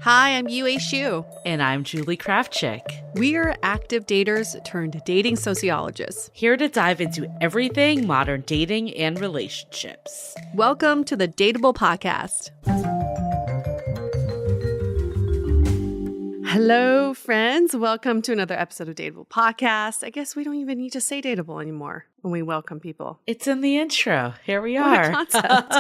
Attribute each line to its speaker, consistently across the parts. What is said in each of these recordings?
Speaker 1: Hi, I'm Yue Xu.
Speaker 2: And I'm Julie Kraftchick.
Speaker 1: We are active daters turned dating sociologists.
Speaker 2: Here to dive into everything modern dating and relationships.
Speaker 1: Welcome to the DATEABLE podcast. Hello, friends. Welcome to another episode of DATEABLE podcast. I guess we don't even need to say dateable anymore when we welcome people.
Speaker 2: It's in the intro. Here we
Speaker 1: What
Speaker 2: are.
Speaker 1: a concept.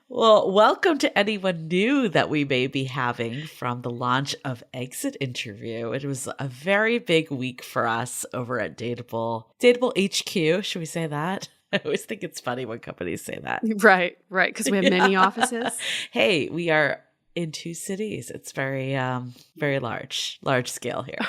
Speaker 2: Well, welcome to anyone new that we may be having from the launch of Exit Interview. It was a very big week for us over at DATEABLE. DATEABLE HQ, should we say that? I always think it's funny when companies say that.
Speaker 1: Right, because we have many offices.
Speaker 2: Hey, we are in 2 cities. It's very large scale here.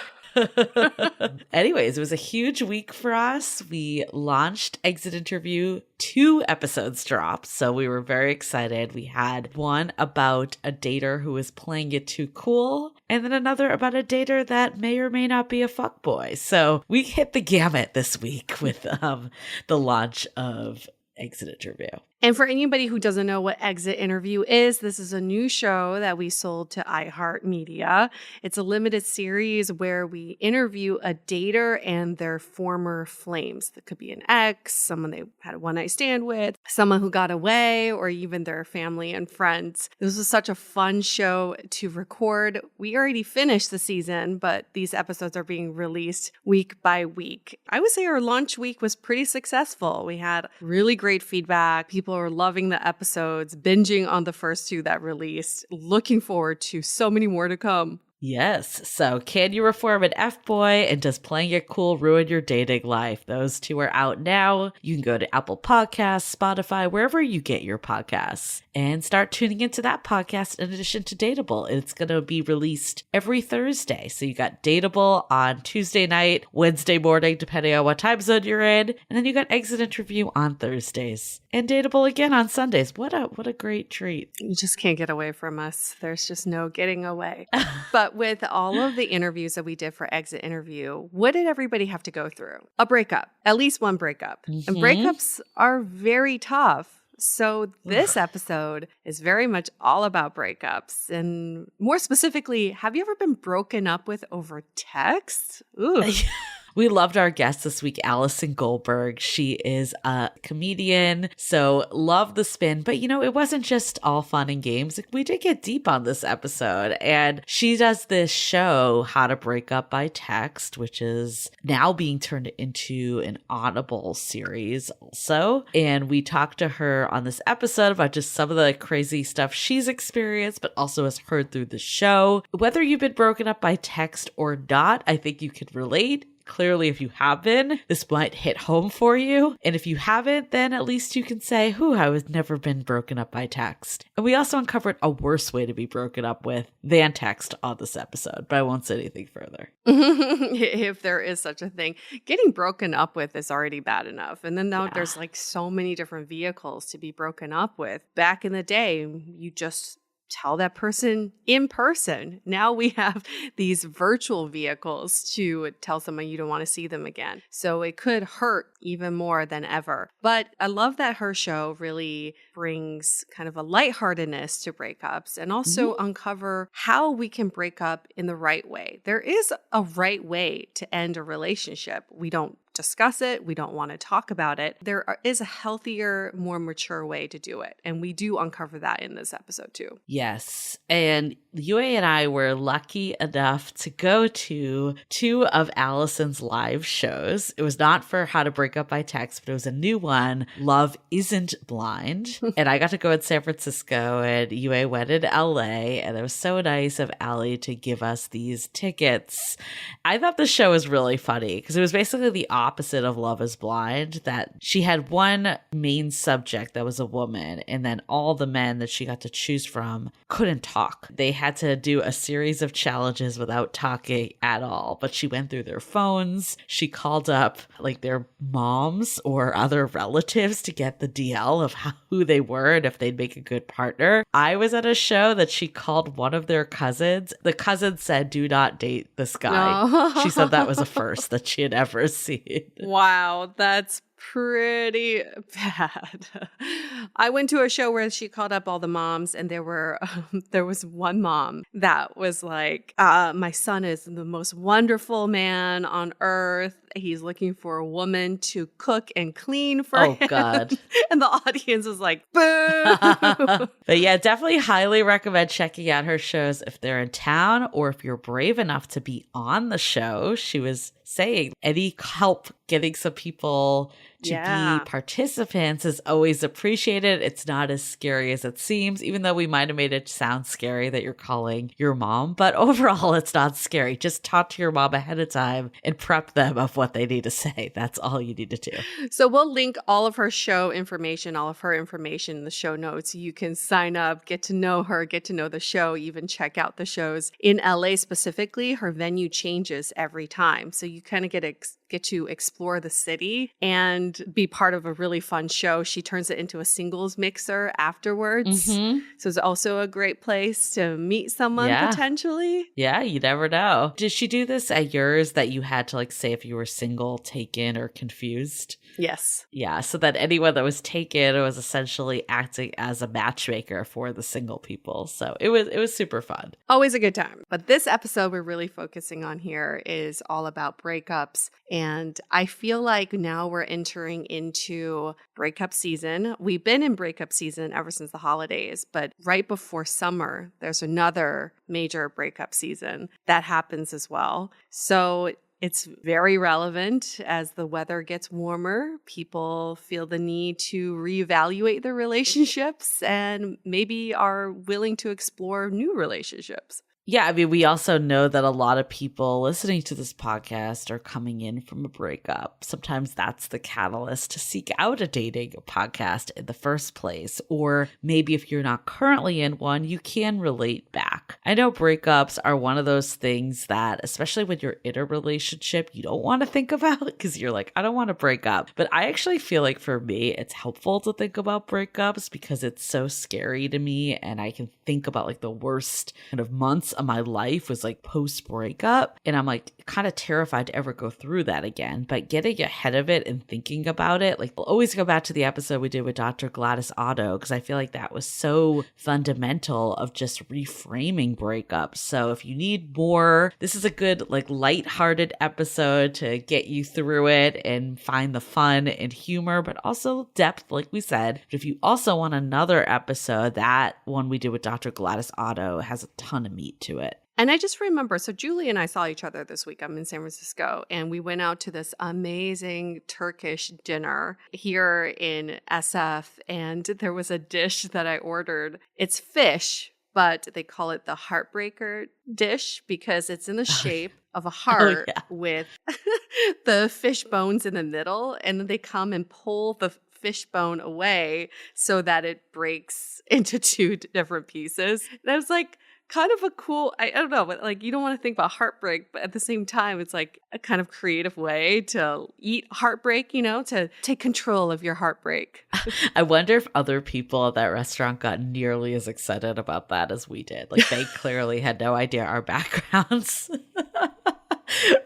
Speaker 2: Anyways, it was a huge week for us. We launched Exit Interview, 2 episodes dropped, so we were very excited. We had one about a dater who was playing it too cool, and then another about a dater that may or may not be a fuckboy. So we hit the gamut this week with the launch of Exit Interview.
Speaker 1: And for anybody who doesn't know what Exit Interview is, this is a new show that we sold to iHeartMedia. It's a limited series where we interview a dater and their former flames. That could be an ex, someone they had a one-night stand with, someone who got away, or even their family and friends. This was such a fun show to record. We already finished the season, but these episodes are being released week by week. I would say our launch week was pretty successful. We had really great feedback. People are loving the episodes, binging on the first 2 that released, looking forward to so many more to come.
Speaker 2: Yes. So can you reform an F-boy, and does playing it cool ruin your dating life? Those 2 are out now. You can go to Apple Podcasts, Spotify, wherever you get your podcasts, and start tuning into that podcast in addition to DATEABLE. It's going to be released every Thursday. So you got DATEABLE on Tuesday night, Wednesday morning, depending on what time zone you're in. And then you got Exit Interview on Thursdays. And DATEABLE again on Sundays. What a great treat.
Speaker 1: You just can't get away from us. There's just no getting away. But with all of the interviews that we did for Exit Interview, what did everybody have to go through? A breakup, at least one breakup. And breakups are very tough. So this episode is very much all about breakups. And more specifically, have you ever been broken up with over text? Ooh.
Speaker 2: We loved our guest this week, Allison Goldberg. She is a comedian, so love the spin. But, it wasn't just all fun and games. We did get deep on this episode. And she does this show, How to Break Up by Text, which is now being turned into an Audible series also. And we talked to her on this episode about just some of the crazy stuff she's experienced, but also has heard through the show. Whether you've been broken up by text or not, I think you could relate. Clearly, if you have been, this might hit home for you. And if you haven't, then at least you can say, I was never been broken up by text. And we also uncovered a worse way to be broken up with than text on this episode, but I won't say anything further.
Speaker 1: If there is such a thing. Getting broken up with is already bad enough. And then now there's so many different vehicles to be broken up with. Back in the day, you just tell that person in person. Now we have these virtual vehicles to tell someone you don't want to see them again. So it could hurt even more than ever. But I love that her show really brings kind of a lightheartedness to breakups and also uncover how we can break up in the right way. There is a right way to end a relationship. We don't discuss it. We don't want to talk about it. There is a healthier, more mature way to do it. And we do uncover that in this episode too.
Speaker 2: Yes. And Yue and I were lucky enough to go to 2 of Allison's live shows. It was not for How to Break Up by Text, but it was a new one, Love Isn't Blind. And I got to go in San Francisco, and Yue went in LA, and it was so nice of Allie to give us these tickets. I thought the show was really funny because it was basically the opposite of Love is Blind, that she had one main subject that was a woman, and then all the men that she got to choose from couldn't talk. They had to do a series of challenges without talking at all, but she went through their phones. She called up their moms or other relatives to get the DL of who they were and if they'd make a good partner. I was at a show that she called one of their cousins. The cousin said, "Do not date this guy."
Speaker 1: No.
Speaker 2: She said that was a first that she had ever seen.
Speaker 1: Wow, that's pretty bad. I went to a show where she called up all the moms, and there was one mom that was like, my son is the most wonderful man on earth. He's looking for a woman to cook and clean for him.
Speaker 2: Oh, God.
Speaker 1: And the audience was like, boo.
Speaker 2: But yeah, definitely highly recommend checking out her shows if they're in town or if you're brave enough to be on the show. She was saying any help getting some people to be participants is always appreciated. It's not as scary as it seems, even though we might have made it sound scary that you're calling your mom. But overall, it's not scary. Just talk to your mom ahead of time and prep them of what they need to say. That's all you need to do.
Speaker 1: So we'll link all of her show information, all of her information in the show notes. You can sign up, get to know her, get to know the show, even check out the shows. In LA specifically, her venue changes every time. So you kind of get to explore the city and be part of a really fun show. She turns it into a singles mixer afterwards. So it's also a great place to meet someone potentially.
Speaker 2: Yeah, you never know. Did she do this at yours that you had to like say if you were single, taken, or confused?
Speaker 1: Yes.
Speaker 2: Yeah, so that anyone that was taken was essentially acting as a matchmaker for the single people. So it was super fun.
Speaker 1: Always a good time. But this episode we're really focusing on here is all about breakups. And I feel like now we're entering into breakup season. We've been in breakup season ever since the holidays, but right before summer, there's another major breakup season that happens as well. So it's very relevant as the weather gets warmer. People feel the need to reevaluate their relationships and maybe are willing to explore new relationships.
Speaker 2: Yeah, I mean, we also know that a lot of people listening to this podcast are coming in from a breakup. Sometimes that's the catalyst to seek out a dating podcast in the first place. Or maybe if you're not currently in one, you can relate back. I know breakups are one of those things that, especially when you're in a relationship, you don't want to think about because you're like, I don't want to break up. But I actually feel like for me, it's helpful to think about breakups because it's so scary to me. And I can think about like the worst kind of months of my life was like post breakup, and I'm like kind of terrified to ever go through that again. But getting ahead of it and thinking about it, like we'll always go back to the episode we did with Dr. Gladys Otto because I feel like that was so fundamental of just reframing breakups. So if you need more, this is a good like lighthearted episode to get you through it and find the fun and humor, but also depth, like we said. But if you also want another episode, that one we did with Dr. Gladys Otto has a ton of meat to it.
Speaker 1: And I just remember, so Julie and I saw each other this week. I'm in San Francisco, and we went out to this amazing Turkish dinner here in SF, and there was a dish that I ordered. It's fish, but they call it the heartbreaker dish because it's in the shape of a heart with the fish bones in the middle, and then they come and pull the fish bone away so that it breaks into two different pieces. And I was like, kind of a cool, I don't know, but like you don't want to think about heartbreak, but at the same time, it's like a kind of creative way to eat heartbreak, you know, to take control of your heartbreak.
Speaker 2: I wonder if other people at that restaurant got nearly as excited about that as we did. Like they clearly had no idea our backgrounds.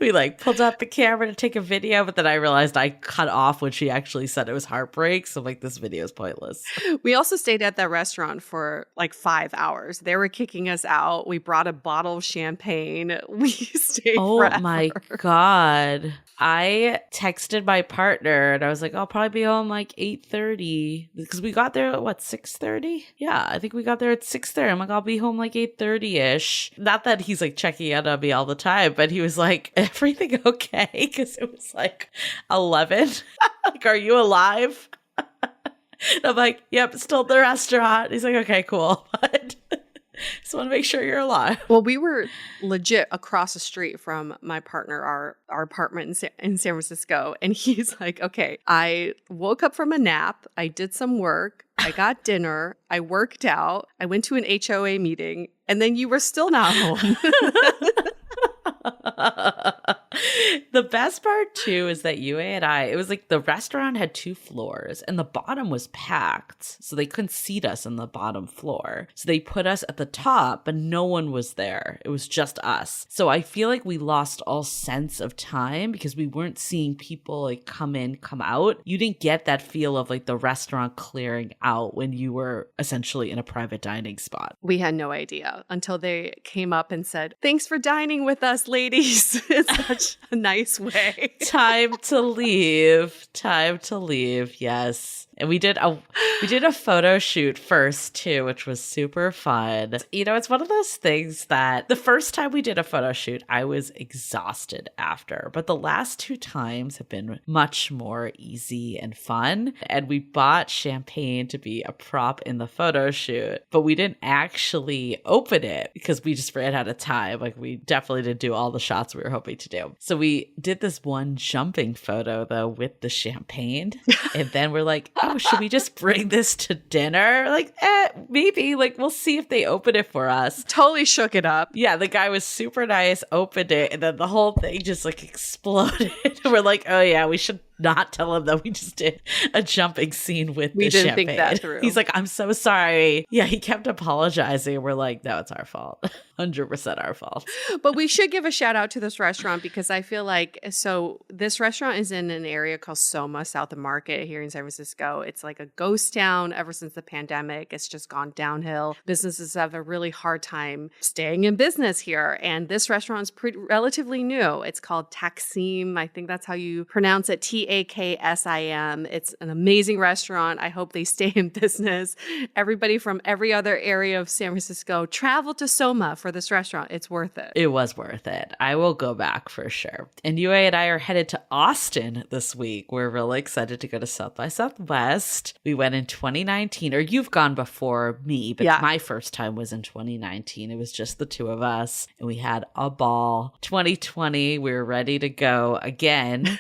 Speaker 2: We like pulled out the camera to take a video, but then I realized I cut off when she actually said it was heartbreak. So I'm like, this video is pointless.
Speaker 1: We also stayed at that restaurant for like 5 hours. They were kicking us out. We brought a bottle of champagne. We stayed forever.
Speaker 2: Oh my God. I texted my partner and I was like, I'll probably be home like 8:30 because we got there at what, 6:30? Yeah, I think we got there at 6:30. I'm like, I'll be home like 8:30-ish. Not that he's like checking in on me all the time, but he was like, everything okay? Because it was like 11. Like, are you alive? And I'm like, yep, still at the restaurant. He's like, okay, cool. But just want to make sure you're alive.
Speaker 1: Well, we were legit across the street from my partner, our apartment in San Francisco. And he's like, okay, I woke up from a nap. I did some work. I got dinner. I worked out. I went to an HOA meeting. And then you were still not home.
Speaker 2: The best part too is that UA and I, it was like the restaurant had 2 floors and the bottom was packed. So they couldn't seat us on the bottom floor. So they put us at the top, but no one was there. It was just us. So I feel like we lost all sense of time because we weren't seeing people like come in, come out. You didn't get that feel of like the restaurant clearing out when you were essentially in a private dining spot.
Speaker 1: We had no idea until they came up and said, "Thanks for dining with us, ladies." It's such a nice way.
Speaker 2: Time to leave. Time to leave. Yes. And we did a photo shoot first too, which was super fun. You know, it's one of those things that the first time we did a photo shoot, I was exhausted after, but the last 2 times have been much more easy and fun. And we bought champagne to be a prop in the photo shoot, but we didn't actually open it because we just ran out of time. Like we definitely didn't do all the shots we were hoping to do. So we did this one jumping photo though with the champagne. And then we're like, oh, should we just bring this to dinner? Like, maybe. Like, we'll see if they open it for us.
Speaker 1: Totally shook it up.
Speaker 2: Yeah, the guy was super nice, opened it, and then the whole thing just like exploded. We're like, oh yeah, we should not tell him that we just did a jumping scene with the champagne. We didn't think that through. He's like, I'm so sorry. Yeah, he kept apologizing. We're like, no, it's our fault. 100% our fault.
Speaker 1: But we should give a shout out to this restaurant because I feel like, so this restaurant is in an area called Soma, South of Market here in San Francisco. It's like a ghost town ever since the pandemic. It's just gone downhill. Businesses have a really hard time staying in business here. And this restaurant is relatively new. It's called Taksim. I think that's how you pronounce it. Taksim. It's an amazing restaurant. I hope they stay in business. Everybody from every other area of San Francisco travel to Soma for this restaurant. It's worth it.
Speaker 2: It was worth it. I will go back for sure. And UA and I are headed to Austin this week. We're really excited to go to South by Southwest. We went in 2019, or you've gone before me, but my first time was in 2019. It was just the 2 of us and we had a ball. 2020, we were ready to go again.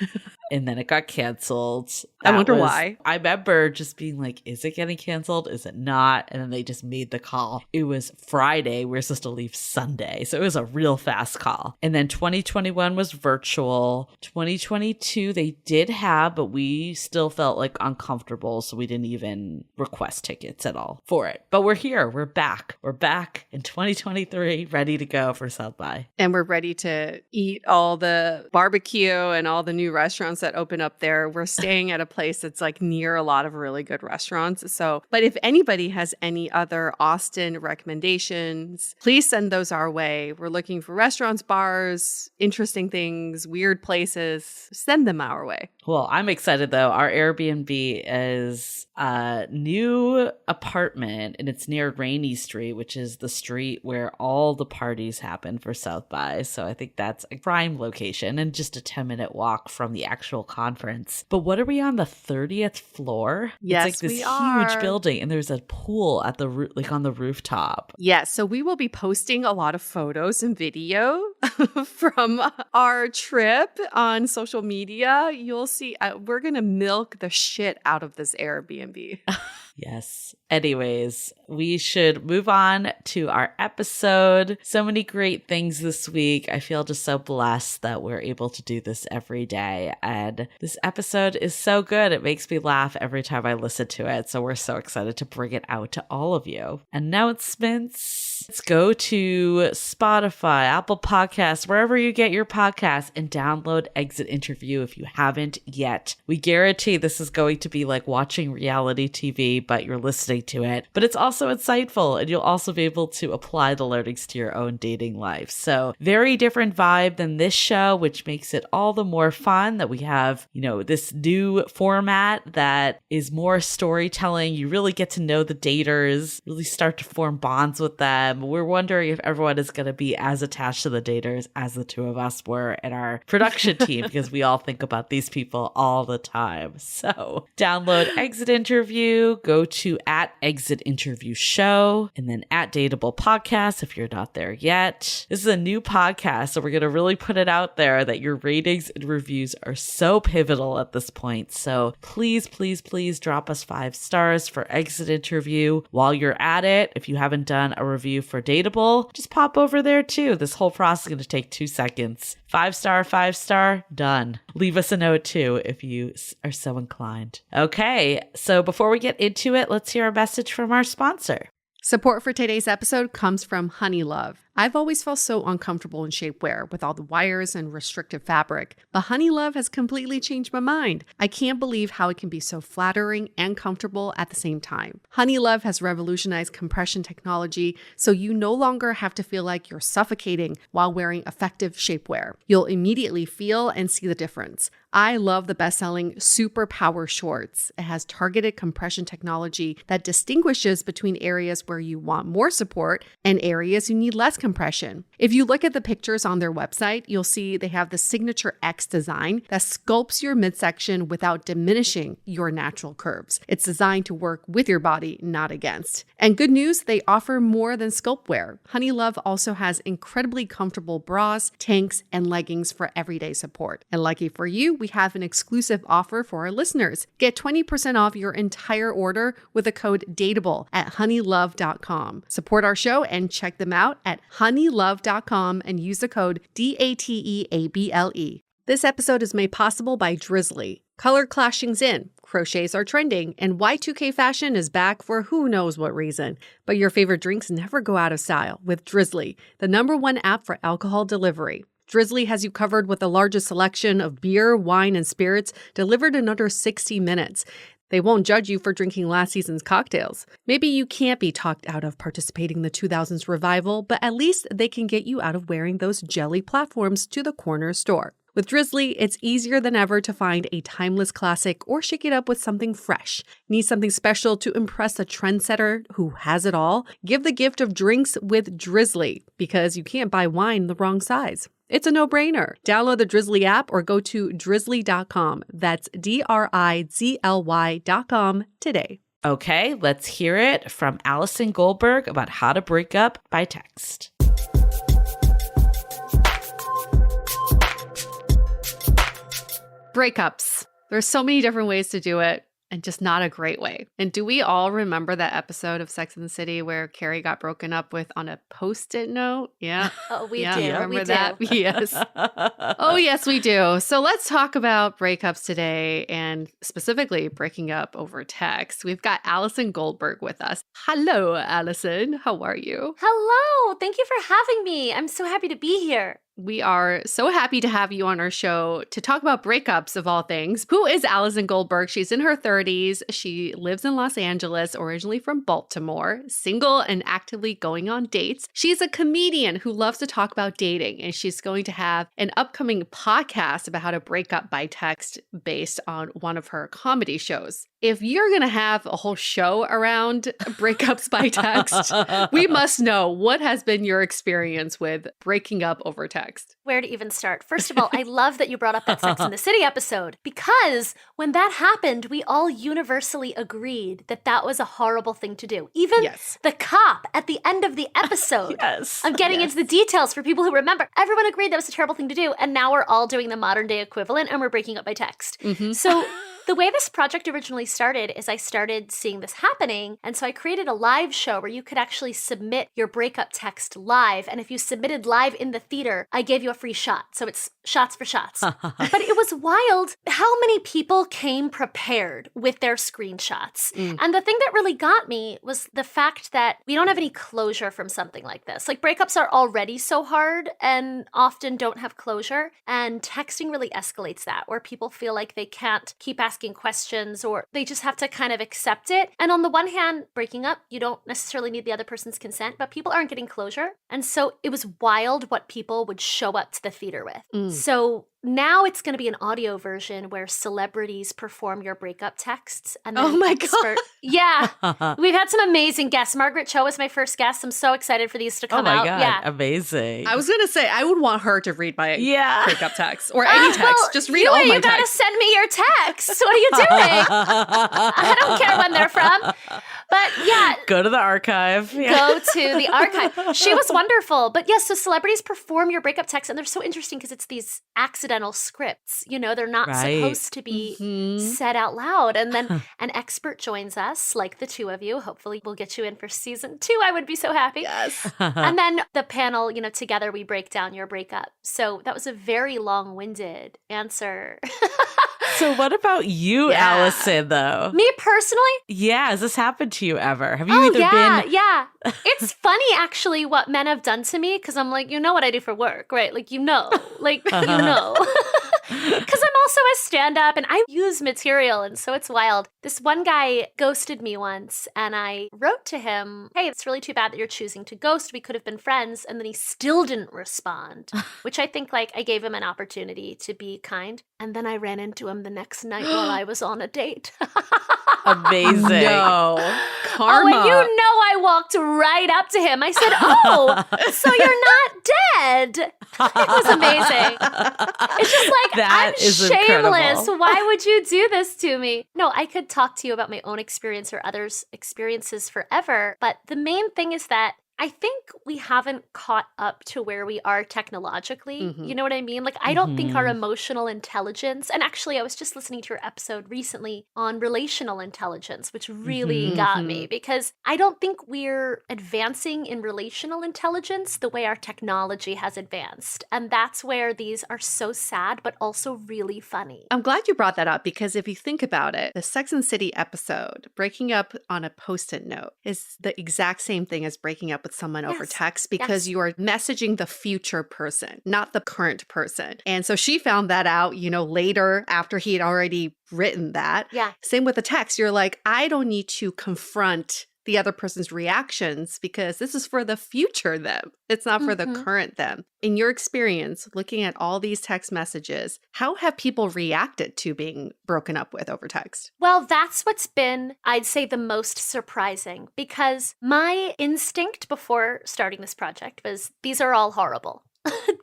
Speaker 2: And then it got canceled.
Speaker 1: I wonder why.
Speaker 2: I remember just being like, is it getting canceled? Is it not? And then they just made the call. It was Friday. We were supposed to leave Sunday. So it was a real fast call. And then 2021 was virtual. 2022 they did have, but we still felt like uncomfortable. So we didn't even request tickets at all for it. But we're here. We're back. We're back in 2023, ready to go for South by.
Speaker 1: And we're ready to eat all the barbecue and all the new restaurants that open up there. We're staying at a place that's like near a lot of really good restaurants. So, but if anybody has any other Austin recommendations, please send those our way. We're looking for restaurants, bars, interesting things, weird places. Send them our way.
Speaker 2: Well, I'm excited though. Our Airbnb is a new apartment and it's near Rainey Street, which is the street where all the parties happen for South by. So I think that's a prime location and just a 10-minute walk from the actual conference. But what are we on the 30th floor?
Speaker 1: Yes,
Speaker 2: it's like this
Speaker 1: we are.
Speaker 2: Huge building and there's a pool at the like on the rooftop.
Speaker 1: Yes, so we will be posting a lot of photos and video from our trip on social media. You'll see, we're going to milk the shit out of this Airbnb.
Speaker 2: Yes. Anyways, we should move on to our episode. So many great things this week. I feel just so blessed that we're able to do this every day. And this episode is so good. It makes me laugh every time I listen to it. So we're so excited to bring it out to all of you. Announcements. Let's go to Spotify, Apple Podcasts, wherever you get your podcasts, and download Exit Interview if you haven't yet. We guarantee this is going to be like watching reality TV, but you're listening to it. But it's also insightful, and you'll also be able to apply the learnings to your own dating life. So very different vibe than this show, which makes it all the more fun that we have, you know, this new format that is more storytelling. You really get to know the daters, really start to form bonds with them. We're wondering if everyone is going to be as attached to the daters as the 2 of us were in our production team, because we all think about these people all the time. So download Exit Interview, go go to @ExitInterviewShow and then @Dateable Podcast if you're not there yet. This is a new podcast, so we're going to really put it out there that your ratings and reviews are so pivotal at this point. So please, please, please drop us 5 stars for Exit Interview. While you're at it, if you haven't done a review for Dateable, just pop over there too. This whole process is going to take 2 seconds. 5 star, done. Leave us a note too if you are so inclined. Okay, so before we get into it, let's hear a message from our sponsor.
Speaker 1: Support for today's episode comes from Honey Love. I've always felt so uncomfortable in shapewear with all the wires and restrictive fabric, but Honey Love has completely changed my mind. I can't believe how it can be so flattering and comfortable at the same time. Honey Love has revolutionized compression technology, so you no longer have to feel like you're suffocating while wearing effective shapewear. You'll immediately feel and see the difference. I love the best-selling Super Power Shorts. It has targeted compression technology that distinguishes between areas where you want more support and areas you need less compression. If you look at the pictures on their website, you'll see they have the signature X design that sculpts your midsection without diminishing your natural curves. It's designed to work with your body, not against. And good news, they offer more than sculpt wear. Honey Love also has incredibly comfortable bras, tanks, and leggings for everyday support. And lucky for you, we have an exclusive offer for our listeners. Get 20% off your entire order with the code DATEABLE at honeylove.com. Support our show and check them out at honeylove.com and use the code DATEABLE. This episode is made possible by Drizzly. Color clashing's in, crochets are trending, and Y2K fashion is back for who knows what reason. But your favorite drinks never go out of style with Drizzly, the #1 app for alcohol delivery. Drizzly has you covered with the largest selection of beer, wine, and spirits delivered in under 60 minutes. They won't judge you for drinking last season's cocktails. Maybe you can't be talked out of participating in the 2000s revival, but at least they can get you out of wearing those jelly platforms to the corner store. With Drizzly, it's easier than ever to find a timeless classic or shake it up with something fresh. Need something special to impress a trendsetter who has it all? Give the gift of drinks with Drizzly, because you can't buy wine the wrong size. It's a no-brainer. Download the Drizzly app or go to drizzly.com. That's DRIZLY.com today.
Speaker 2: Okay, let's hear it from Allison Goldberg about how to break up by text.
Speaker 1: Breakups. There's so many different ways to do it, and just not a great way. And do we all remember that episode of Sex and the City where Carrie got broken up with on a Post-it note? Yeah.
Speaker 3: Oh, we do.
Speaker 1: Remember that? Yes. Oh, yes, we do. So let's talk about breakups today, and specifically breaking up over text. We've got Allison Goldberg with us. Hello, Allison. How are you?
Speaker 3: Hello. Thank you for having me. I'm so happy to be here.
Speaker 1: We are so happy to have you on our show to talk about breakups of all things. Who is Allison Goldberg? She's in her 30s. She lives in Los Angeles, originally from Baltimore, single and actively going on dates. She's a comedian who loves to talk about dating, and she's going to have an upcoming podcast about how to break up by text based on one of her comedy shows. If you're going to have a whole show around breakups by text, we must know, what has been your experience with breaking up over text?
Speaker 3: Where to even start? First of all, I love that you brought up that Sex and the City episode, because when that happened, we all universally agreed that that was a horrible thing to do. Even the cop at the end of the episode. I'm getting into the details for people who remember. Everyone agreed that was a terrible thing to do, and now we're all doing the modern day equivalent, and we're breaking up by text. So the way this project originally started is I started seeing this happening, and so I created a live show where you could actually submit your breakup text live, and if you submitted live in the theater, I gave you a free shot. So it's shots for shots. But it was wild how many people came prepared with their screenshots. And the thing that really got me was the fact that we don't have any closure from something like this. Like, breakups are already so hard and often don't have closure, and texting really escalates that, where people feel like they can't keep asking questions, or they just have to kind of accept it. And on the one hand, breaking up, you don't necessarily need the other person's consent, but people aren't getting closure. And so it was wild what people would show up to the theater with. So now it's going to be an audio version where celebrities perform your breakup texts. And then
Speaker 1: oh my God.
Speaker 3: Yeah. We've had some amazing guests. Margaret Cho was my first guest. I'm so excited for these to come out.
Speaker 2: Oh my God.
Speaker 3: Yeah.
Speaker 2: Amazing.
Speaker 1: I was going to say, I would want her to read my breakup text or any text.
Speaker 3: Well,
Speaker 1: just read all my texts.
Speaker 3: You got to send me your texts. What are you doing? I don't care when they're from. But yeah.
Speaker 2: Go to the archive. Yeah.
Speaker 3: Go to the archive. She was wonderful. But yes, so celebrities perform your breakup text, and they're so interesting because it's these accidental scripts. You know, they're not supposed to be said out loud. And then an expert joins us, like the two of you. Hopefully we'll get you in for season 2. I would be so happy.
Speaker 1: Yes.
Speaker 3: And then the panel, you know, together we break down your breakup. So that was a very long-winded answer.
Speaker 2: So what about you, Allison, though?
Speaker 3: Me personally?
Speaker 2: Yeah, has this happened to you ever? Have you been...
Speaker 3: Yeah. It's funny, actually, what men have done to me, because I'm like, you know what I do for work, right? Like, you know. Like, you know. Because I'm also a stand-up, and I use material, and so it's wild. This one guy ghosted me once, and I wrote to him, hey, it's really too bad that you're choosing to ghost. We could have been friends. And then he still didn't respond, which I think, like, I gave him an opportunity to be kind. And then I ran into him the next night while I was on a date.
Speaker 2: Amazing.
Speaker 1: No. Karma.
Speaker 3: Oh, and you know I walked right up to him. I said, oh, so you're not dead. It was amazing. It's just like,
Speaker 2: that
Speaker 3: I'm
Speaker 2: is
Speaker 3: shameless.
Speaker 2: incredible.
Speaker 3: Why would you do this to me? No, I could talk to you about my own experience or others' experiences forever. But the main thing is that I think we haven't caught up to where we are technologically. You know what I mean? Like, I don't think our emotional intelligence, and actually I was just listening to your episode recently on relational intelligence, which really got me, because I don't think we're advancing in relational intelligence the way our technology has advanced. And that's where these are so sad, but also really funny.
Speaker 1: I'm glad you brought that up, because if you think about it, the Sex and the City episode, breaking up on a Post-it note, is the exact same thing as breaking up with someone over text, because you are messaging the future person, not the current person. And so she found that out, you know, later after he had already written that.
Speaker 3: Yeah.
Speaker 1: Same with the text. You're like, I don't need to confront the other person's reactions because this is for the future them. It's not for the current them. In your experience, looking at all these text messages, how have people reacted to being broken up with over text?
Speaker 3: Well, that's what's been, I'd say, the most surprising, because my instinct before starting this project was, these are all horrible.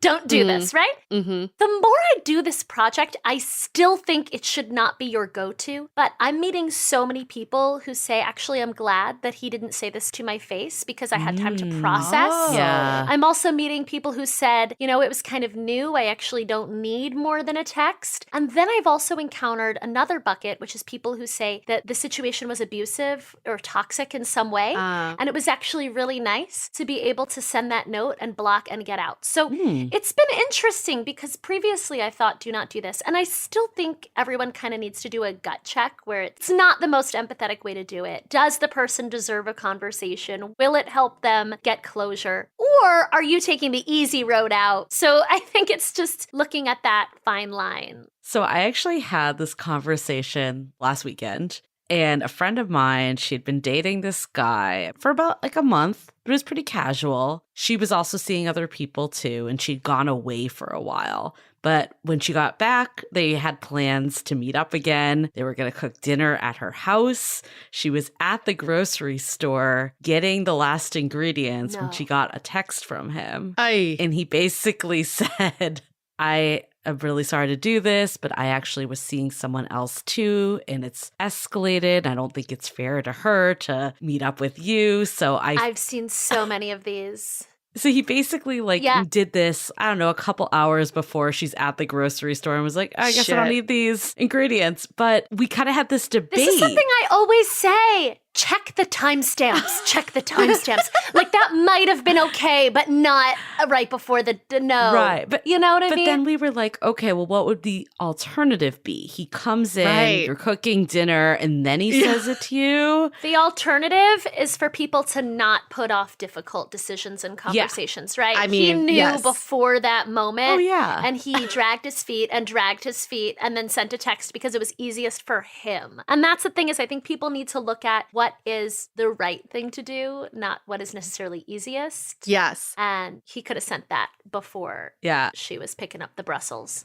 Speaker 3: Don't do this, right? The more I do this project, I still think it should not be your go-to. But I'm meeting so many people who say, actually, I'm glad that he didn't say this to my face because I had time to process.
Speaker 2: Yeah.
Speaker 3: I'm also meeting people who said, you know, it was kind of new. I actually don't need more than a text. And then I've also encountered another bucket, which is people who say that the situation was abusive or toxic in some way. And it was actually really nice to be able to send that note and block and get out. So it's been interesting, because previously I thought, do not do this. And I still think everyone kind of needs to do a gut check where it's not the most empathetic way to do it. Does the person deserve a conversation? Will it help them get closure? Or are you taking the easy road out? So I think it's just looking at that fine line.
Speaker 2: So I actually had this conversation last weekend. And a friend of mine, she had been dating this guy for about like a month, but it was pretty casual. She was also seeing other people too, and she'd gone away for a while. But when she got back, they had plans to meet up again. They were going to cook dinner at her house. She was at the grocery store getting the last ingredients when she got a text from him. And he basically said, I'm really sorry to do this, but I actually was seeing someone else too, and it's escalated. I don't think it's fair to her to meet up with you. So I've
Speaker 3: seen so many of these.
Speaker 2: So he basically did this, I don't know, a couple hours before she's at the grocery store and was like, I guess I don't need these ingredients. But we kind of had this debate.
Speaker 3: This is something I always say. Check the timestamps. Check the timestamps. Like, that might have been okay, but not right before the no.
Speaker 2: Right. But
Speaker 3: you know what I mean?
Speaker 2: But then we were like, okay, well, what would the alternative be? He comes in, you're cooking dinner, and then he says it to you.
Speaker 3: The alternative is for people to not put off difficult decisions and conversations, right?
Speaker 1: I mean,
Speaker 3: he knew before that moment.
Speaker 2: Oh, yeah.
Speaker 3: And he dragged his feet and then sent a text because it was easiest for him. And that's the thing, is I think people need to look at what is the right thing to do, not what is necessarily easiest.
Speaker 1: Yes.
Speaker 3: And he could have sent that before she was picking up the Brussels.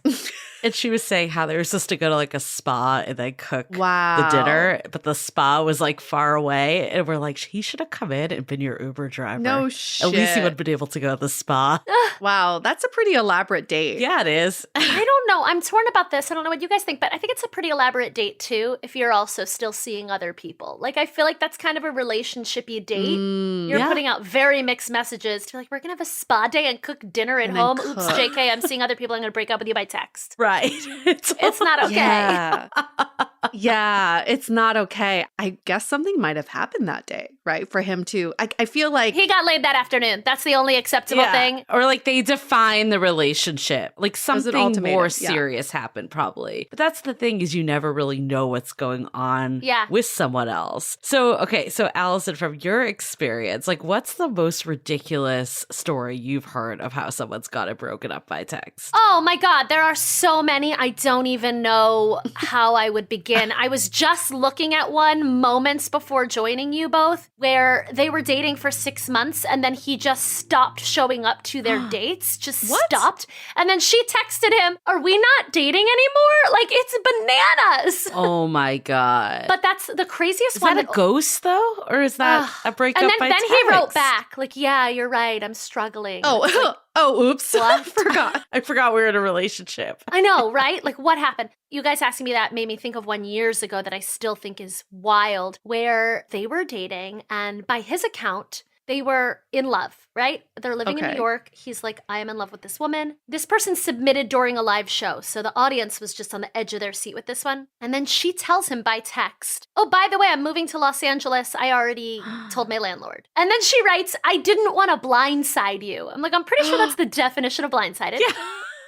Speaker 2: And she was saying how they were supposed to go to like a spa and then cook the dinner, but the spa was like far away. And we're like, he should have come in and been your Uber driver.
Speaker 1: No shit.
Speaker 2: At least he would have been able to go to the spa.
Speaker 1: Wow, that's a pretty elaborate date.
Speaker 2: Yeah, it is.
Speaker 3: I don't know. I'm torn about this. I don't know what you guys think, but I think it's a pretty elaborate date too if you're also still seeing other people. Like, I feel like that's kind of a relationship-y date. You're putting out very mixed messages to be like, we're going to have a spa day and cook dinner at home. Oops, JK, I'm seeing other people. I'm going to break up with you by text.
Speaker 2: Right.
Speaker 3: It's not okay.
Speaker 1: Yeah. Yeah, it's not okay. I guess something might have happened that day, right? For him to, I feel like
Speaker 3: he got laid that afternoon. That's the only acceptable thing.
Speaker 2: Or like they define the relationship. Like something more serious happened probably. But that's the thing is you never really know what's going on with someone else. So, okay. So Allison, from your experience, like what's the most ridiculous story you've heard of how someone's got it broken up by text?
Speaker 3: Oh my God. There are so many. I don't even know how I would begin. I was just looking at one moments before joining you both where they were dating for 6 months and then he just stopped showing up to their dates, just stopped. And then she texted him, are we not dating anymore? Like, it's bananas.
Speaker 2: Oh my God.
Speaker 3: But that's the craziest one.
Speaker 2: Is that a ghost though? Or is that a breakup by text?
Speaker 3: And then he wrote back, like, yeah, you're right. I'm struggling.
Speaker 1: Oops. I forgot we were in a relationship.
Speaker 3: I know, right? Like, what happened? You guys asking me that made me think of 1 year ago that I still think is wild, where they were dating, and by his account, they were in love, right? They're living in New York. He's like, I am in love with this woman. This person submitted during a live show, so the audience was just on the edge of their seat with this one. And then she tells him by text, oh, by the way, I'm moving to Los Angeles. I already told my landlord. And then she writes, I didn't want to blindside you. I'm like, I'm pretty sure that's the definition of blindsided. Yeah.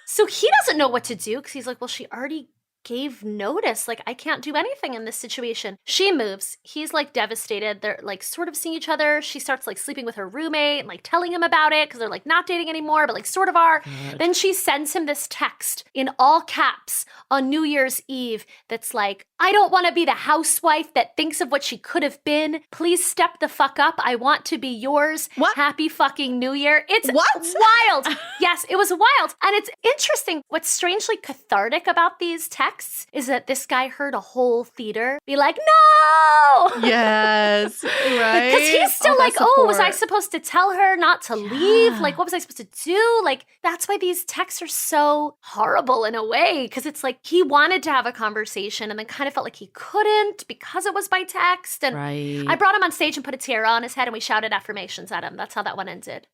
Speaker 3: So he doesn't know what to do because he's like, well, she already gave notice. Like, I can't do anything in this situation. She moves. He's like devastated. They're like sort of seeing each other. She starts like sleeping with her roommate and like telling him about it because they're like not dating anymore, but like sort of are. God. Then she sends him this text in all caps on New Year's Eve that's like, I don't want to be the housewife that thinks of what she could have been. Please step the fuck up. I want to be yours.
Speaker 1: What?
Speaker 3: Happy fucking New Year. It's wild. Yes, it was wild. And it's interesting. What's strangely cathartic about these texts is that this guy heard a whole theater be like, no!
Speaker 1: Yes, right?
Speaker 3: Because he's still like, was I supposed to tell her not to leave? Like, what was I supposed to do? Like, that's why these texts are so horrible in a way, because it's like he wanted to have a conversation and then kind of felt like he couldn't because it was by text. And I brought him on stage and put a tiara on his head and we shouted affirmations at him. That's how that one ended.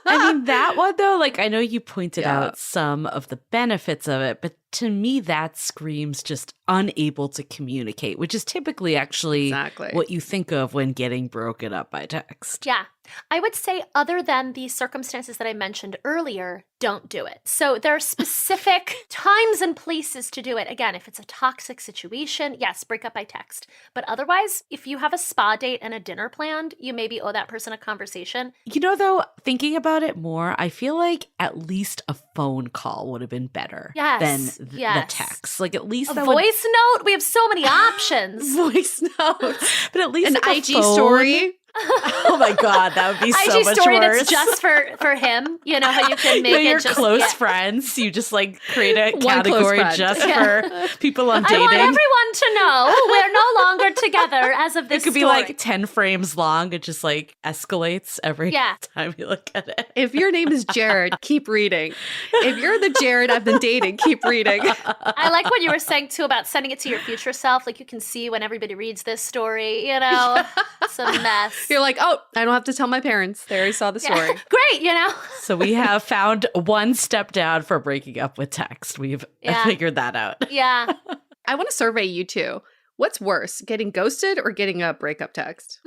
Speaker 2: I mean, that one, though, like, I know you pointed out some of the benefits of it, but to me, that screams just unable to communicate, which is typically actually what you think of when getting broken up by text.
Speaker 3: Yeah. I would say other than the circumstances that I mentioned earlier, don't do it. So there are specific times and places to do it. Again, if it's a toxic situation, yes, break up by text. But otherwise, if you have a spa date and a dinner planned, you maybe owe that person a conversation.
Speaker 2: You know, though, thinking about it more, I feel like at least a phone call would have been better than the text. Like at least
Speaker 3: a voice note? We have so many options.
Speaker 1: Voice notes.
Speaker 2: But at least
Speaker 1: an
Speaker 2: like
Speaker 1: IG story.
Speaker 2: Oh my God, that would be so much
Speaker 3: story
Speaker 2: worse.
Speaker 3: That's just for him. You know how you can make
Speaker 2: your
Speaker 3: it just
Speaker 2: close friends. You just like create a category just for people on dating.
Speaker 3: I want everyone to know we're no longer together as of this.
Speaker 2: It could be like 10 frames long. It just like escalates every time you look at it.
Speaker 1: If your name is Jared, keep reading. If you're the Jared I've been dating, keep reading.
Speaker 3: I like what you were saying too about sending it to your future self. Like you can see when everybody reads this story. You know, it's a mess.
Speaker 1: You're like, oh, I don't have to tell my parents. They already saw the story.
Speaker 3: Great, you know?
Speaker 2: So we have found one step down for breaking up with text. We've figured that out.
Speaker 3: Yeah.
Speaker 1: I want to survey you two. What's worse, getting ghosted or getting a breakup text?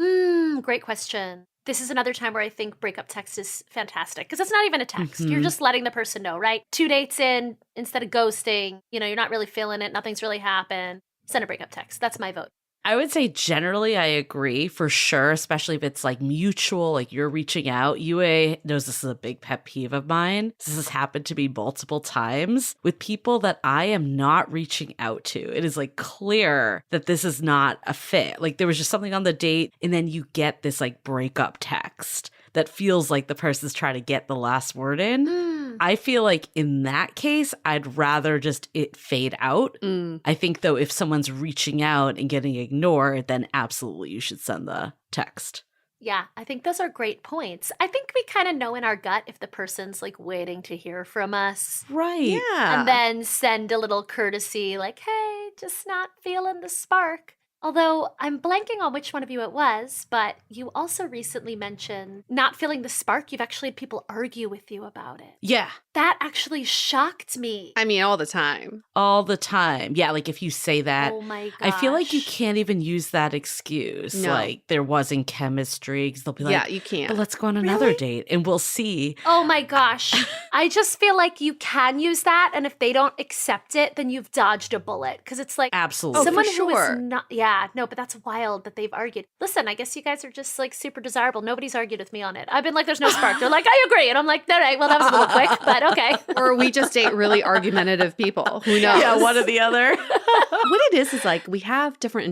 Speaker 3: Great question. This is another time where I think breakup text is fantastic because it's not even a text. You're just letting the person know, right? 2 dates in, instead of ghosting, you know, you're not really feeling it. Nothing's really happened. Send a breakup text. That's my vote.
Speaker 2: I would say generally I agree for sure, especially if it's like mutual, like you're reaching out. UA knows this is a big pet peeve of mine. This has happened to me multiple times with people that I am not reaching out to. It is like clear that this is not a fit. Like there was just something on the date and then you get this like breakup text that feels like the person's trying to get the last word in. I feel like in that case, I'd rather just it fade out. I think, though, if someone's reaching out and getting ignored, then absolutely you should send the text.
Speaker 3: Yeah, I think those are great points. I think we kind of know in our gut if the person's like waiting to hear from us.
Speaker 2: Right.
Speaker 1: Yeah.
Speaker 3: And then send a little courtesy like, hey, just not feeling the spark. Although I'm blanking on which one of you it was, but you also recently mentioned not feeling the spark. You've actually had people argue with you about it.
Speaker 2: Yeah.
Speaker 3: That actually shocked me.
Speaker 1: I mean, all the time.
Speaker 2: All the time. Yeah, like if you say that,
Speaker 3: Oh my gosh.
Speaker 2: I feel like you can't even use that excuse.
Speaker 1: No.
Speaker 2: Like there wasn't chemistry because they'll be like,
Speaker 1: Yeah, you can't.
Speaker 2: but let's go on another date and we'll see.
Speaker 3: Oh my gosh. I just feel like you can use that. And if they don't accept it, then you've dodged a bullet. Because it's like
Speaker 2: Absolutely.
Speaker 3: someone
Speaker 1: for
Speaker 3: who is
Speaker 1: sure.
Speaker 3: not. Yeah, no, but that's wild that they've argued. Listen, I guess you guys are just like super desirable. Nobody's argued with me on it. I've been like, there's no spark. They're like, I agree. And I'm like, all right, well, that was a little quick, but okay.
Speaker 1: Or we just date really argumentative people. Who knows?
Speaker 2: Yeah, one or the other.
Speaker 1: What it is like we have different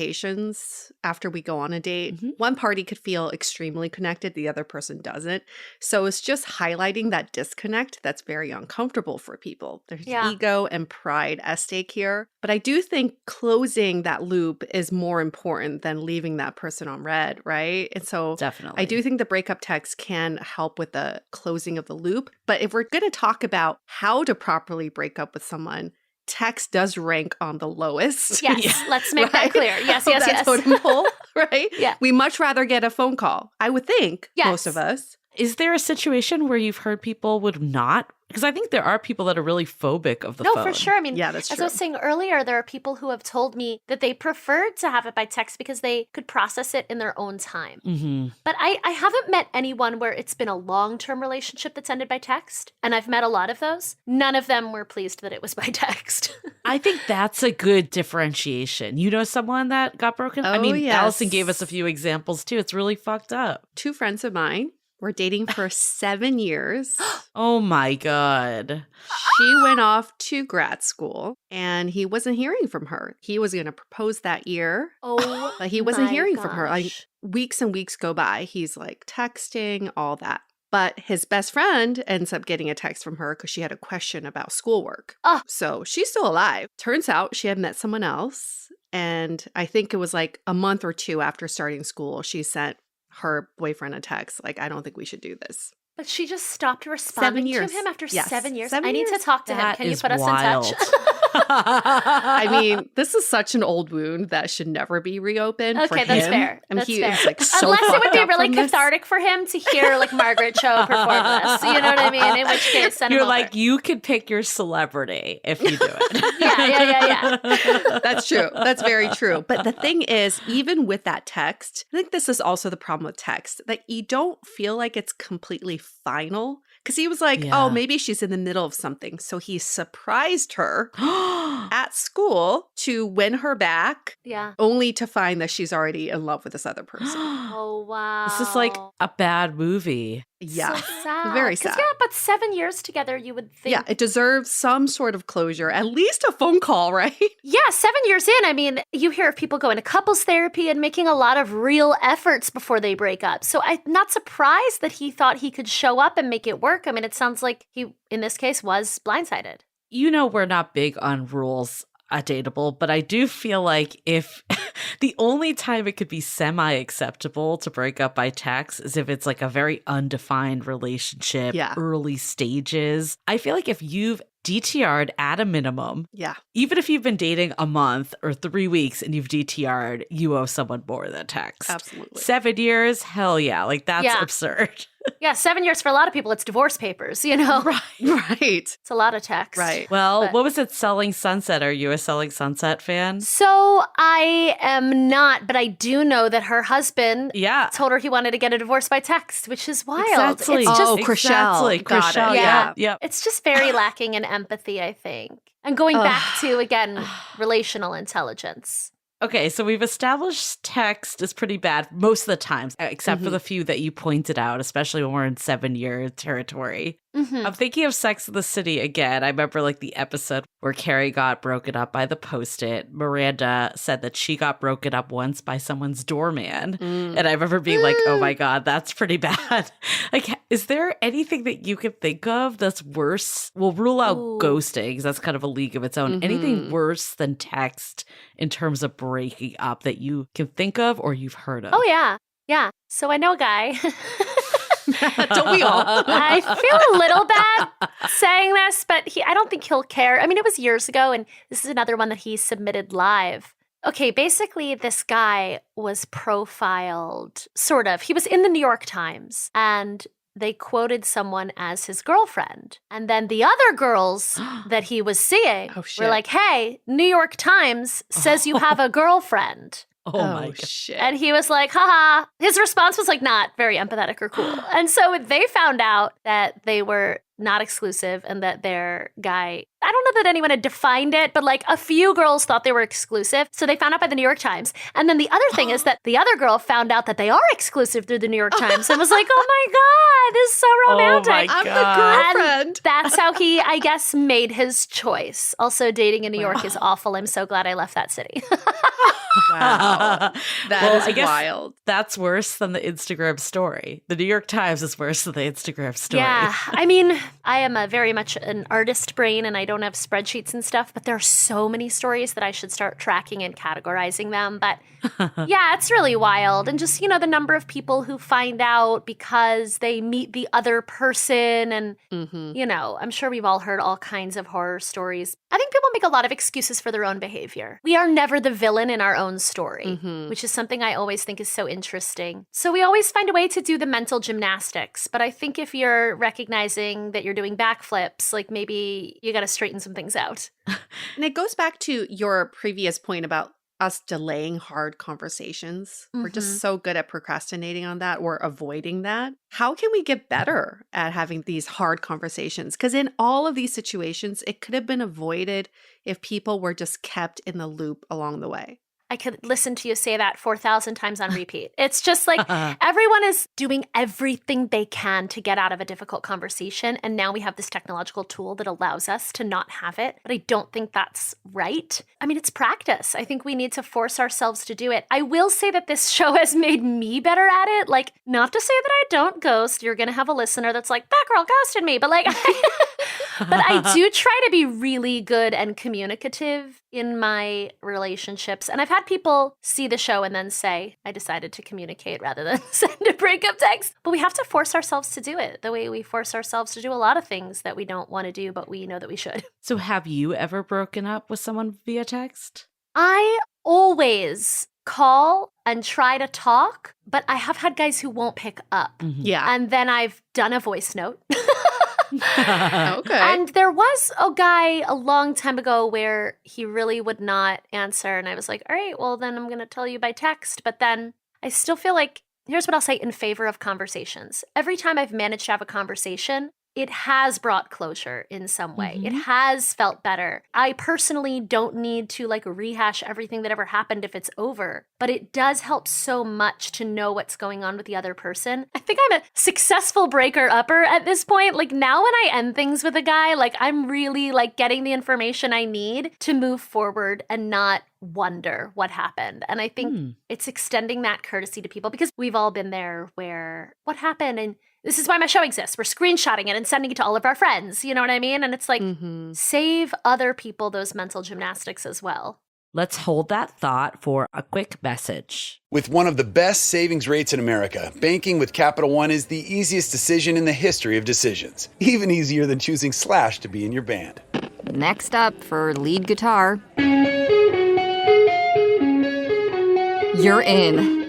Speaker 1: interpretations after we go on a date. One party could feel extremely connected, the other person doesn't. So it's just highlighting that disconnect that's very uncomfortable for people. There's ego and pride at stake here. But I do think closing that loop is more important than leaving that person on red, right? And so
Speaker 2: Definitely.
Speaker 1: I do think the breakup text can help with the closing of the loop. But if we're going to talk about how to properly break up with someone, text does rank on the lowest.
Speaker 3: Yes, let's make that clear. Yes, yes, yes.
Speaker 1: Totem pole, right?
Speaker 3: Yeah.
Speaker 1: We much rather get a phone call, I would think, most of us.
Speaker 2: Is there a situation where you've heard people would not? Because I think there are people that are really phobic of the phone.
Speaker 3: No, for sure. I mean,
Speaker 1: Yeah, that's
Speaker 3: as
Speaker 1: true.
Speaker 3: I was saying earlier, there are people who have told me that they preferred to have it by text because they could process it in their own time. But I haven't met anyone where it's been a long-term relationship that's ended by text. And I've met a lot of those. None of them were pleased that it was by text.
Speaker 2: I think that's a good differentiation. You know someone that got broken? I
Speaker 1: Oh,
Speaker 2: mean,
Speaker 1: yes.
Speaker 2: Allison gave us a few examples too. It's really fucked up.
Speaker 1: 2 friends of mine were dating for 7 years.
Speaker 2: Oh my God.
Speaker 1: She went off to grad school and he wasn't hearing from her. He was going to propose that year.
Speaker 3: Oh,
Speaker 1: But he wasn't
Speaker 3: my
Speaker 1: hearing from her. Like
Speaker 3: gosh.
Speaker 1: weeks and weeks go by. He's like texting, all that. But his best friend ends up getting a text from her because she had a question about schoolwork.
Speaker 3: Oh.
Speaker 1: So she's still alive. Turns out she had met someone else. And I think it was like a month or 2 after starting school, she sent her boyfriend a text like, I don't think we should do this.
Speaker 3: But she just stopped responding
Speaker 1: 7 years.
Speaker 3: to him after
Speaker 1: Yes.
Speaker 3: 7 years.
Speaker 1: 7
Speaker 3: I need to
Speaker 1: years.
Speaker 3: talk to him.
Speaker 2: That
Speaker 3: Can you
Speaker 2: is
Speaker 3: put us
Speaker 2: wild.
Speaker 3: in touch?
Speaker 1: I mean, this is such an old wound that should never be reopened. for
Speaker 3: Okay, that's
Speaker 1: him.
Speaker 3: fair.
Speaker 1: I mean,
Speaker 3: That's
Speaker 1: he
Speaker 3: fair.
Speaker 1: is like so
Speaker 3: Unless it would
Speaker 1: fucked
Speaker 3: be
Speaker 1: up
Speaker 3: really
Speaker 1: from this.
Speaker 3: cathartic for him to hear like Margaret Cho perform this. You know what I mean? In which case, send him
Speaker 2: You're
Speaker 3: over.
Speaker 2: like, you could pick your celebrity if you do it.
Speaker 3: yeah.
Speaker 1: That's true. That's very true. But the thing is, even with that text, I think this is also the problem with text, that you don't feel like it's completely final. Because he was like,
Speaker 2: Yeah.
Speaker 1: oh, maybe she's in the middle of something. So he surprised her at school to win her back,
Speaker 3: Yeah.
Speaker 1: only to find that she's already in love with this other person.
Speaker 3: Oh, wow.
Speaker 2: This is like a bad movie.
Speaker 1: Yeah.
Speaker 3: So sad.
Speaker 1: Very
Speaker 3: 'Cause,
Speaker 1: sad.
Speaker 3: Yeah, but 7 years together, you would think.
Speaker 1: Yeah, it deserves some sort of closure, at least a phone call, right?
Speaker 3: Yeah, 7 years in, I mean, you hear of people going to couples therapy and making a lot of real efforts before they break up. So I'm not surprised that he thought he could show up and make it work. I mean, it sounds like he, in this case, was blindsided.
Speaker 2: You know, we're not big on rules at Dateable, but I do feel like if the only time it could be semi-acceptable to break up by text is if it's like a very undefined relationship,
Speaker 1: Yeah.
Speaker 2: early stages. I feel like if you've DTR'd at a minimum,
Speaker 1: Yeah.
Speaker 2: even if you've been dating a month or 3 weeks and you've DTR'd, you owe someone more than text.
Speaker 1: Absolutely.
Speaker 2: 7 years? Hell yeah. Like that's
Speaker 3: Yeah.
Speaker 2: absurd.
Speaker 3: Yeah, 7 years for a lot of people, it's divorce papers, you know?
Speaker 1: Right.
Speaker 3: It's a lot of text.
Speaker 1: Right.
Speaker 2: Well,
Speaker 3: But-
Speaker 2: what was it? Selling Sunset? Are you a Selling Sunset fan?
Speaker 3: So I am not, but I do know that her husband
Speaker 2: Yeah.
Speaker 3: told her he wanted to get a divorce by text, which is wild.
Speaker 2: Exactly.
Speaker 3: It's just,
Speaker 1: Oh, Chriselle.
Speaker 2: Exactly.
Speaker 1: Got it.
Speaker 2: Chriselle.
Speaker 3: Yeah.
Speaker 2: Yep.
Speaker 3: it's just very lacking in empathy, I think. And going back to, again, relational intelligence.
Speaker 2: Okay, so we've established text is pretty bad most of the times, except for the few that you pointed out, especially when we're in 7-year territory. I'm thinking of Sex and the City again. I remember like the episode where Carrie got broken up by the Post-it. Miranda said that she got broken up once by someone's doorman. And I remember being like, oh my God, that's pretty bad. Like, is there anything that you can think of that's worse? We'll rule out ghosting, because that's kind of a league of its own. Anything worse than text in terms of breaking up that you can think of or you've heard of?
Speaker 3: Oh, yeah. Yeah. So I know a guy.
Speaker 1: Don't we all?
Speaker 3: I feel a little bad saying this, but I don't think he'll care. I mean, it was years ago, and this is another one that he submitted live. Okay, basically, this guy was profiled, sort of. He was in the New York Times, and they quoted someone as his girlfriend. And then the other girls that he was seeing were like, hey, New York Times says you have a girlfriend.
Speaker 2: Oh my God.
Speaker 1: Shit.
Speaker 3: And he was like, haha. His response was like not very empathetic or cool. And so they found out that they were not exclusive and that their guy, I don't know that anyone had defined it, but like a few girls thought they were exclusive. So they found out by the New York Times. And then the other thing is that the other girl found out that they are exclusive through the New York Times and was like, oh my God, this is so romantic.
Speaker 2: Oh my God.
Speaker 1: I'm the girlfriend.
Speaker 3: And that's how he, I guess, made his choice. Also, dating in New York is awful. I'm so glad I left that city.
Speaker 1: Wow. That is wild.
Speaker 2: That's worse than the Instagram story. The New York Times is worse than the Instagram story.
Speaker 3: Yeah. I mean, I am very much an artist brain and I don't have spreadsheets and stuff, but there are so many stories that I should start tracking and categorizing them. But yeah, it's really wild. And just, the number of people who find out because they meet the other person. And, I'm sure we've all heard all kinds of horror stories. I think people make a lot of excuses for their own behavior. We are never the villain in our own story, which is something I always think is so interesting. So we always find a way to do the mental gymnastics. But I think if you're recognizing that you're doing backflips, like maybe you got to straighten some things out.
Speaker 1: And it goes back to your previous point about us delaying hard conversations. We're just so good at procrastinating on that or avoiding that. How can we get better at having these hard conversations? Because in all of these situations, it could have been avoided if people were just kept in the loop along the way.
Speaker 3: I could listen to you say that 4,000 times on repeat. It's just like everyone is doing everything they can to get out of a difficult conversation. And now we have this technological tool that allows us to not have it. But I don't think that's right. I mean, it's practice. I think we need to force ourselves to do it. I will say that this show has made me better at it. Like, not to say that I don't ghost. You're going to have a listener that's like, that girl ghosted me. But like, but I do try to be really good and communicative in my relationships. And I've had people see the show and then say, I decided to communicate rather than send a breakup text. But we have to force ourselves to do it the way we force ourselves to do a lot of things that we don't want to do, but we know that we should.
Speaker 2: So have you ever broken up with someone via text?
Speaker 3: I always call and try to talk, but I have had guys who won't pick up.
Speaker 1: Yeah.
Speaker 3: And then I've done a voice note.
Speaker 1: Okay.
Speaker 3: And there was a guy a long time ago where he really would not answer. And I was like, all right, well, then I'm going to tell you by text. But then I still feel like, here's what I'll say in favor of conversations. Every time I've managed to have a conversation, it has brought closure in some way. It has felt better. I personally don't need to like rehash everything that ever happened if it's over, but it does help so much to know what's going on with the other person. I think I'm a successful breaker-upper at this point. Like now when I end things with a guy, like I'm really like getting the information I need to move forward and not wonder what happened. And I think it's extending that courtesy to people because we've all been there where what happened and this is why my show exists. We're screenshotting it and sending it to all of our friends. You know what I mean? And it's like, save other people those mental gymnastics as well.
Speaker 2: Let's hold that thought for a quick message.
Speaker 4: With one of the best savings rates in America, banking with Capital One is the easiest decision in the history of decisions. Even easier than choosing Slash to be in your band.
Speaker 5: Next up for lead guitar. You're in.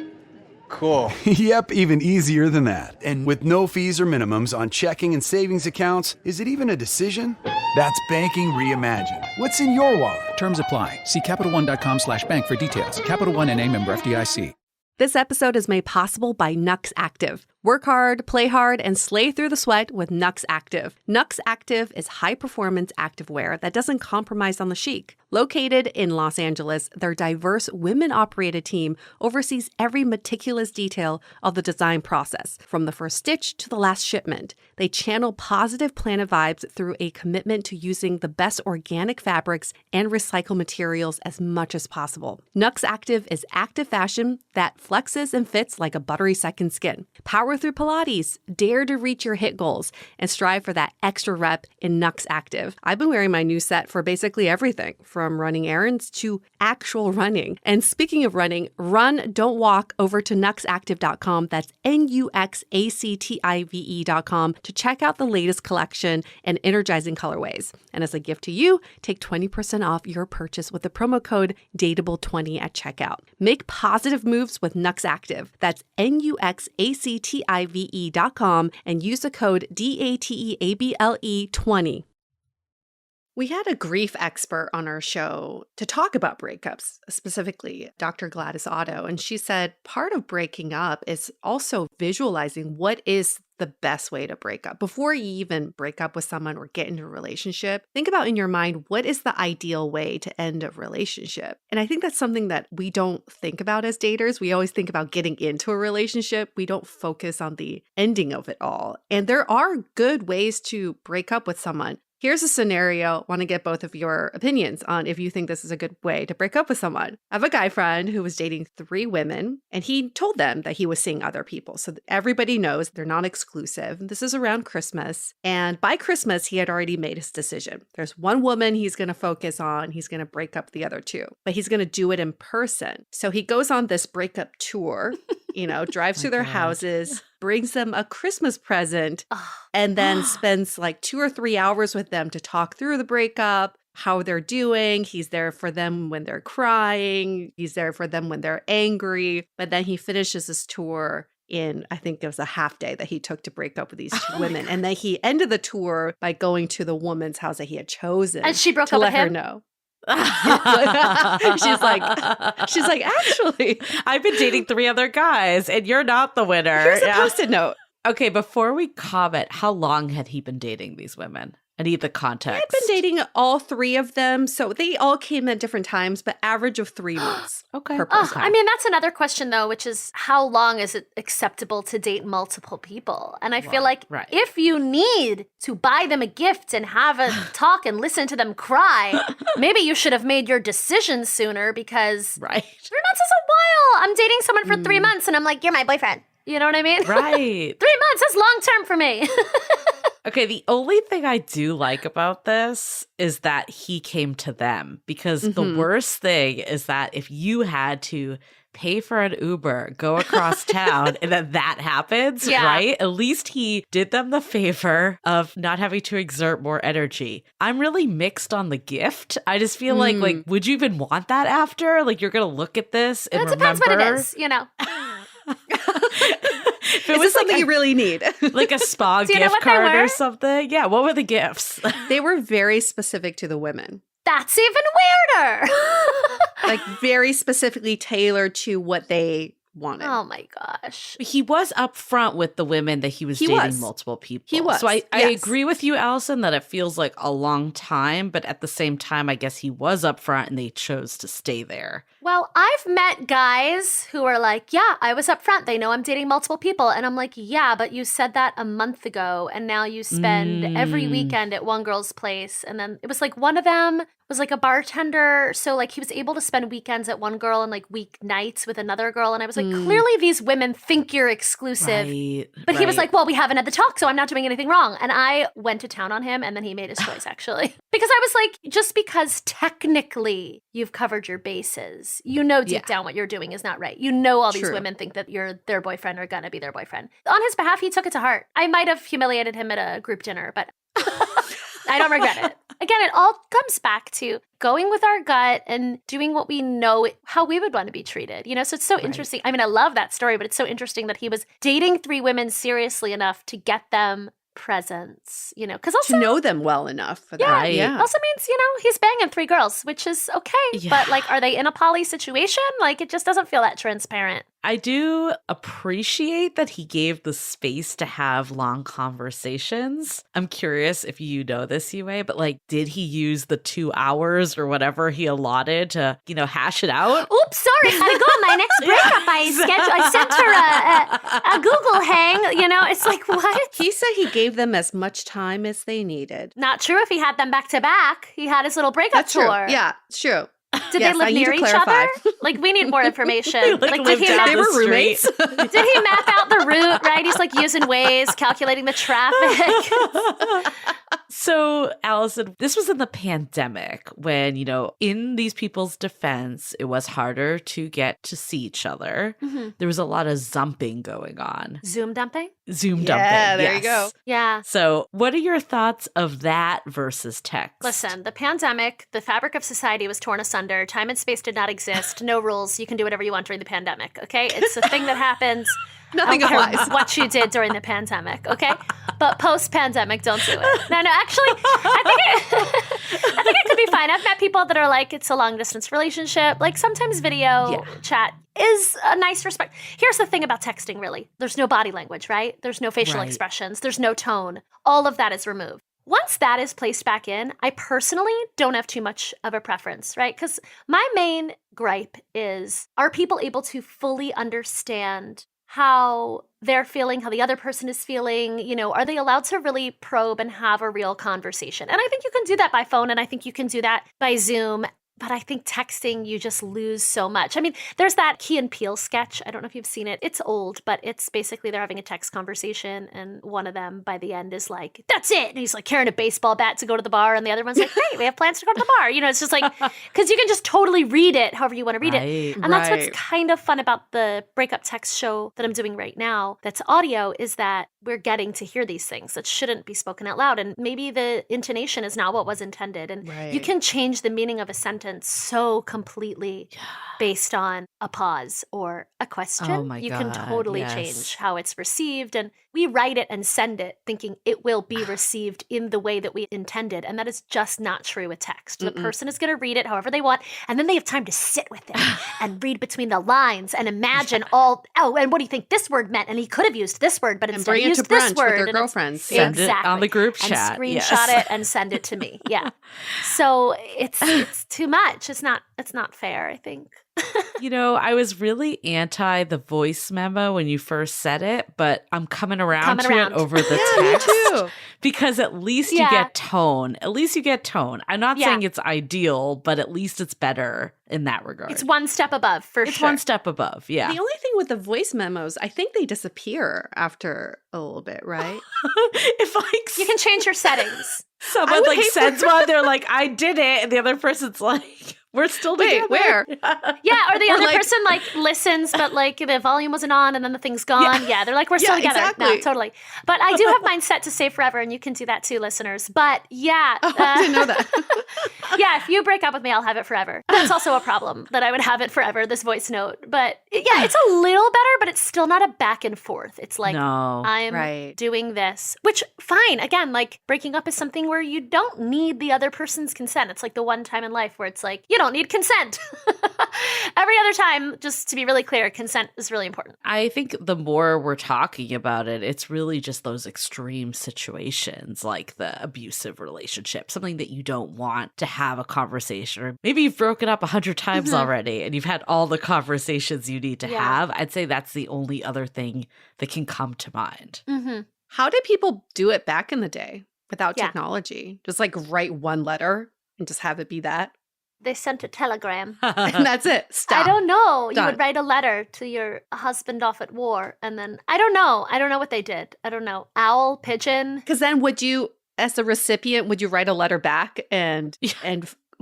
Speaker 4: Cool. Yep, even easier than that. And with no fees or minimums on checking and savings accounts, is it even a decision? That's banking reimagined. What's in your wallet?
Speaker 6: Terms apply. See CapitalOne.com/bank for details. Capital One N.A. member FDIC.
Speaker 1: This episode is made possible by Nux Active. Work hard, play hard, and slay through the sweat with Nux Active. Nux Active is high-performance activewear that doesn't compromise on the chic. Located in Los Angeles, their diverse women-operated team oversees every meticulous detail of the design process, from the first stitch to the last shipment. They channel positive planet vibes through a commitment to using the best organic fabrics and recycled materials as much as possible. Nux Active is active fashion that flexes and fits like a buttery second skin. Power through Pilates, dare to reach your HIIT goals, and strive for that extra rep in Nux Active. I've been wearing my new set for basically everything, from running errands to actual running. And speaking of running, run, don't walk over to nuxactive.com. That's nuxactive.com to check out the latest collection and energizing colorways. And as a gift to you, take 20% off your purchase with the promo code DATEABLE20 at checkout. Make positive moves with Nux Active. That's nuxactive.com and use the code DATEABLE20. We had a grief expert on our show to talk about breakups, specifically Dr. Gladys Otto, and she said part of breaking up is also visualizing what is the best way to break up. Before you even break up with someone or get into a relationship, think about in your mind, what is the ideal way to end a relationship? And I think that's something that we don't think about as daters. We always think about getting into a relationship. We don't focus on the ending of it all. And there are good ways to break up with someone. Here's a scenario. Want to get both of your opinions on if you think this is a good way to break up with someone. I have a guy friend who was dating 3 women, and he told them that he was seeing other people. So everybody knows they're not exclusive. This is around Christmas. And by Christmas, he had already made his decision. There's one woman he's going to focus on. He's going to break up the other 2, but he's going to do it in person. So he goes on this breakup tour, drives to their houses, brings them a Christmas present, and then spends like 2 or 3 hours with them to talk through the breakup, how they're doing. He's there for them when they're crying. He's there for them when they're angry. But then he finishes his tour in, I think it was a half day that he took to break up with these 2 women. And then he ended the tour by going to the woman's house that he had chosen.
Speaker 3: And she broke
Speaker 1: to
Speaker 3: up
Speaker 1: let
Speaker 3: with him?
Speaker 1: her know. she's like, actually,
Speaker 2: I've been dating 3 other guys and you're not the winner.
Speaker 1: Here's a post-it note.
Speaker 2: Okay, before we comment, how long had he been dating these women? I need the context.
Speaker 1: He had been dating all 3 of them, so they all came at different times, but average of 3 months.
Speaker 2: Okay.
Speaker 1: Per person.
Speaker 3: I mean, that's another question, though, which is how long is it acceptable to date multiple people? And I feel like if you need to buy them a gift and have a talk and listen to them cry, maybe you should have made your decision sooner because 3 months is a while. I'm dating someone for 3 months and I'm like, you're my boyfriend. You know what I mean?
Speaker 2: Right.
Speaker 3: 3 months is long term for me.
Speaker 2: Okay, the only thing I do like about this is that he came to them, because the worst thing is that if you had to pay for an Uber, go across town, and then that happens, right? At least he did them the favor of not having to exert more energy. I'm really mixed on the gift. I just feel like, would you even want that after? Like, you're going to look at this and remember?
Speaker 3: It depends what it is,
Speaker 1: If it was something you really need.
Speaker 2: Like a spa gift card or something. Yeah, what were the gifts?
Speaker 1: They were very specific to the women.
Speaker 3: That's even weirder.
Speaker 1: Like very specifically tailored to what they wanted.
Speaker 3: Oh my gosh.
Speaker 2: He was upfront with the women that he was dating multiple people.
Speaker 1: He was.
Speaker 2: So I agree with you, Allison, that it feels like a long time, but at the same time, I guess he was upfront and they chose to stay there.
Speaker 3: Well, I've met guys who are like, yeah, I was upfront. They know I'm dating multiple people. And I'm like, yeah, but you said that a month ago. And now you spend every weekend at one girl's place. And then it was like one of them was like a bartender. So like he was able to spend weekends at one girl and like weeknights with another girl. And I was like, clearly these women think you're exclusive. But he was like, well, we haven't had the talk, so I'm not doing anything wrong. And I went to town on him and then he made his choice, actually. Because I was like, just because technically you've covered your bases, you know deep down what you're doing is not right. You know all these women think that you're their boyfriend or gonna be their boyfriend. On his behalf, he took it to heart. I might have humiliated him at a group dinner, but I don't regret it. Again, it all comes back to going with our gut and doing what we know, how we would want to be treated. So it's so interesting. I mean, I love that story, but it's so interesting that he was dating 3 women seriously enough to get them presents, because also
Speaker 1: to know them well enough for that.
Speaker 3: Yeah. Also means, he's banging 3 girls, which is okay. Yeah. But like, are they in a poly situation? Like, it just doesn't feel that transparent.
Speaker 2: I do appreciate that he gave the space to have long conversations. I'm curious if you know this, Yue, but like, did he use the 2 hours or whatever he allotted to, hash it out?
Speaker 3: Oops, sorry, gotta go. My next breakup, I sent her a Google hang. It's like, what?
Speaker 1: He said he gave them as much time as they needed.
Speaker 3: Not true if he had them back to back. He had his little breakup tour.
Speaker 1: True. Yeah, it's true.
Speaker 3: Did they live near each other? Like, we need more information.
Speaker 2: They were roommates.
Speaker 3: Did he map out the route, right? He's like using Waze, calculating the traffic.
Speaker 2: So, Allison, this was in the pandemic when, in these people's defense, it was harder to get to see each other. Mm-hmm. There was a lot of zumping going on.
Speaker 3: Zoom dumping?
Speaker 2: Zoom dumping.
Speaker 1: Yeah, there you go.
Speaker 3: Yeah.
Speaker 2: So, what are your thoughts of that versus text?
Speaker 3: Listen, the pandemic, the fabric of society was torn asunder. Time and space did not exist. No rules. You can do whatever you want during the pandemic, okay? It's a thing that happens.
Speaker 1: Nothing applies.
Speaker 3: What you did during the pandemic, okay? But post-pandemic, don't do it. No, actually, I think it could be fine. I've met people that are like, it's a long-distance relationship. Like, sometimes video chat is a nice respect. Here's the thing about texting, really. There's no body language, right? There's no facial expressions. There's no tone. All of that is removed. Once that is placed back in, I personally don't have too much of a preference, right? Because my main gripe is, are people able to fully understand how they're feeling, how the other person is feeling? Are they allowed to really probe and have a real conversation? And I think you can do that by phone, and I think you can do that by Zoom. But I think texting, you just lose so much. I mean, there's that Key and Peele sketch. I don't know if you've seen it. It's old, but it's basically they're having a text conversation, and one of them by the end is like, that's it. And he's like carrying a baseball bat to go to the bar, and the other one's like, great, we have plans to go to the bar. It's just like, because you can just totally read it however you want to read it. And that's what's kind of fun about the breakup text show that I'm doing right now that's audio, is that we're getting to hear these things that shouldn't be spoken out loud. And maybe the intonation is not what was intended. And you can change the meaning of a sentence so completely based on a pause or a question.
Speaker 2: Oh my
Speaker 3: you
Speaker 2: God,
Speaker 3: can totally change how it's received. And we write it and send it thinking it will be received in the way that we intended. And that is just not true with text. The person is going to read it however they want. And then they have time to sit with it and read between the lines and imagine and what do you think this word meant? And he could have used this word, but instead he used this word.
Speaker 1: With their girlfriends.
Speaker 2: Send it on the group chat.
Speaker 3: And screenshot it and send it to me. Yeah. So it's too much. It's not fair, I think.
Speaker 2: I was really anti the voice memo when you first said it, but I'm coming around it over the text.
Speaker 1: Me too.
Speaker 2: Because at least you get tone. At least you get tone. I'm not saying it's ideal, but at least it's better in that regard.
Speaker 3: It's one step above, for sure.
Speaker 2: It's one step above, yeah.
Speaker 1: The only thing with the voice memos, I think they disappear after a little bit, right?
Speaker 2: If
Speaker 3: you can change your settings.
Speaker 2: Someone sends one, they're like, I did it, and the other person's like, we're still together.
Speaker 1: Where?
Speaker 3: Yeah, or the other person listens, but the volume wasn't on, and then the thing's gone. Yeah, they're like, we're still together.
Speaker 1: Exactly.
Speaker 3: No, totally. But I do have mine set to save forever, and you can do that too, listeners. But yeah.
Speaker 1: I didn't know that.
Speaker 3: Yeah, if you break up with me, I'll have it forever. That's also a problem, that I would have it forever, this voice note. But yeah, it's a little better, but it's still not a back and forth. It's like, I'm doing this, which, fine. Again, breaking up is something where you don't need the other person's consent. It's like the one time in life where it's like, you don't need consent. Every other time, just to be really clear, consent is really important.
Speaker 2: I think the more we're talking about it, it's really just those extreme situations, like the abusive relationship, something that you don't want to have a conversation, or maybe you've broken up 100 times already and you've had all the conversations you need to have. I'd say that's the only other thing that can come to mind.
Speaker 3: Mm-hmm.
Speaker 1: How did people do it back in the day without technology? Just write one letter and just have it be that?
Speaker 3: They sent a telegram.
Speaker 1: And that's it. Stop.
Speaker 3: I don't know.
Speaker 1: Done.
Speaker 3: You would write a letter to your husband off at war, and then I don't know. I don't know what they did. I don't know. Owl, pigeon.
Speaker 1: Because then would you, as the recipient, would you write a letter back and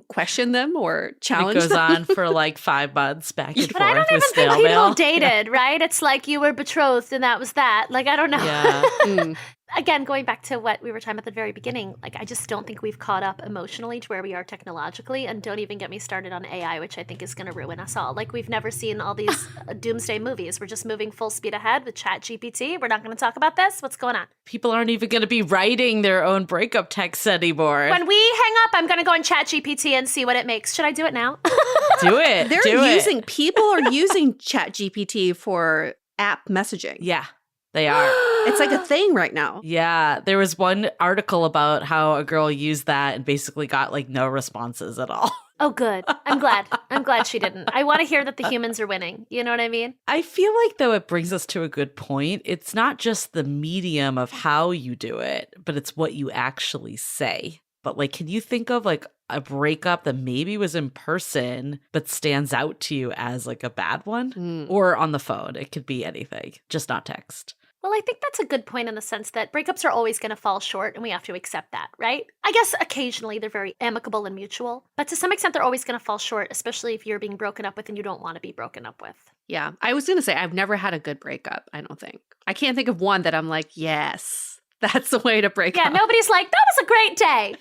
Speaker 1: question them or challenge them?
Speaker 2: It goes on for 5 months back and forth.
Speaker 3: But I don't even
Speaker 2: with
Speaker 3: think
Speaker 2: people
Speaker 3: dated, right? It's like you were betrothed and that was that. I don't know.
Speaker 2: Yeah.
Speaker 3: again, going back to what we were talking about at the very beginning, like, I just don't think we've caught up emotionally to where we are technologically. And don't even get me started on AI, which I think is going to ruin us all. Like, we've never seen all these doomsday movies. We're just moving full speed ahead with ChatGPT. We're not going to talk about this. What's going on?
Speaker 2: People aren't even going to be writing their own breakup texts anymore.
Speaker 3: When we hang up, I'm going to go on ChatGPT and see what it makes. Should I do it now?
Speaker 2: Do it.
Speaker 1: People are using ChatGPT for app messaging.
Speaker 2: Yeah, they are.
Speaker 1: It's like a thing right now.
Speaker 2: Yeah, there was one article about how a girl used that and basically got like no responses at all.
Speaker 3: Oh, good. I'm glad. I'm glad she didn't. I want to hear that the humans are winning. You know what I mean?
Speaker 2: I feel like, though, it brings us to a good point. It's not just the medium of how you do it, but it's what you actually say. But like, can you think of like a breakup that maybe was in person, but stands out to you as like a bad one? Or on the phone? It could be anything, just not text.
Speaker 3: Well, I think that's a good point in the sense that breakups are always going to fall short and we have to accept that, right? I guess occasionally they're very amicable and mutual, but to some extent they're always going to fall short, especially if you're being broken up with and you don't want to be broken up with.
Speaker 1: Yeah, I was going to say I've never had a good breakup, I don't think. I can't think of one that I'm like, yes, that's the way to break up.
Speaker 3: Yeah, nobody's like, that was a great day.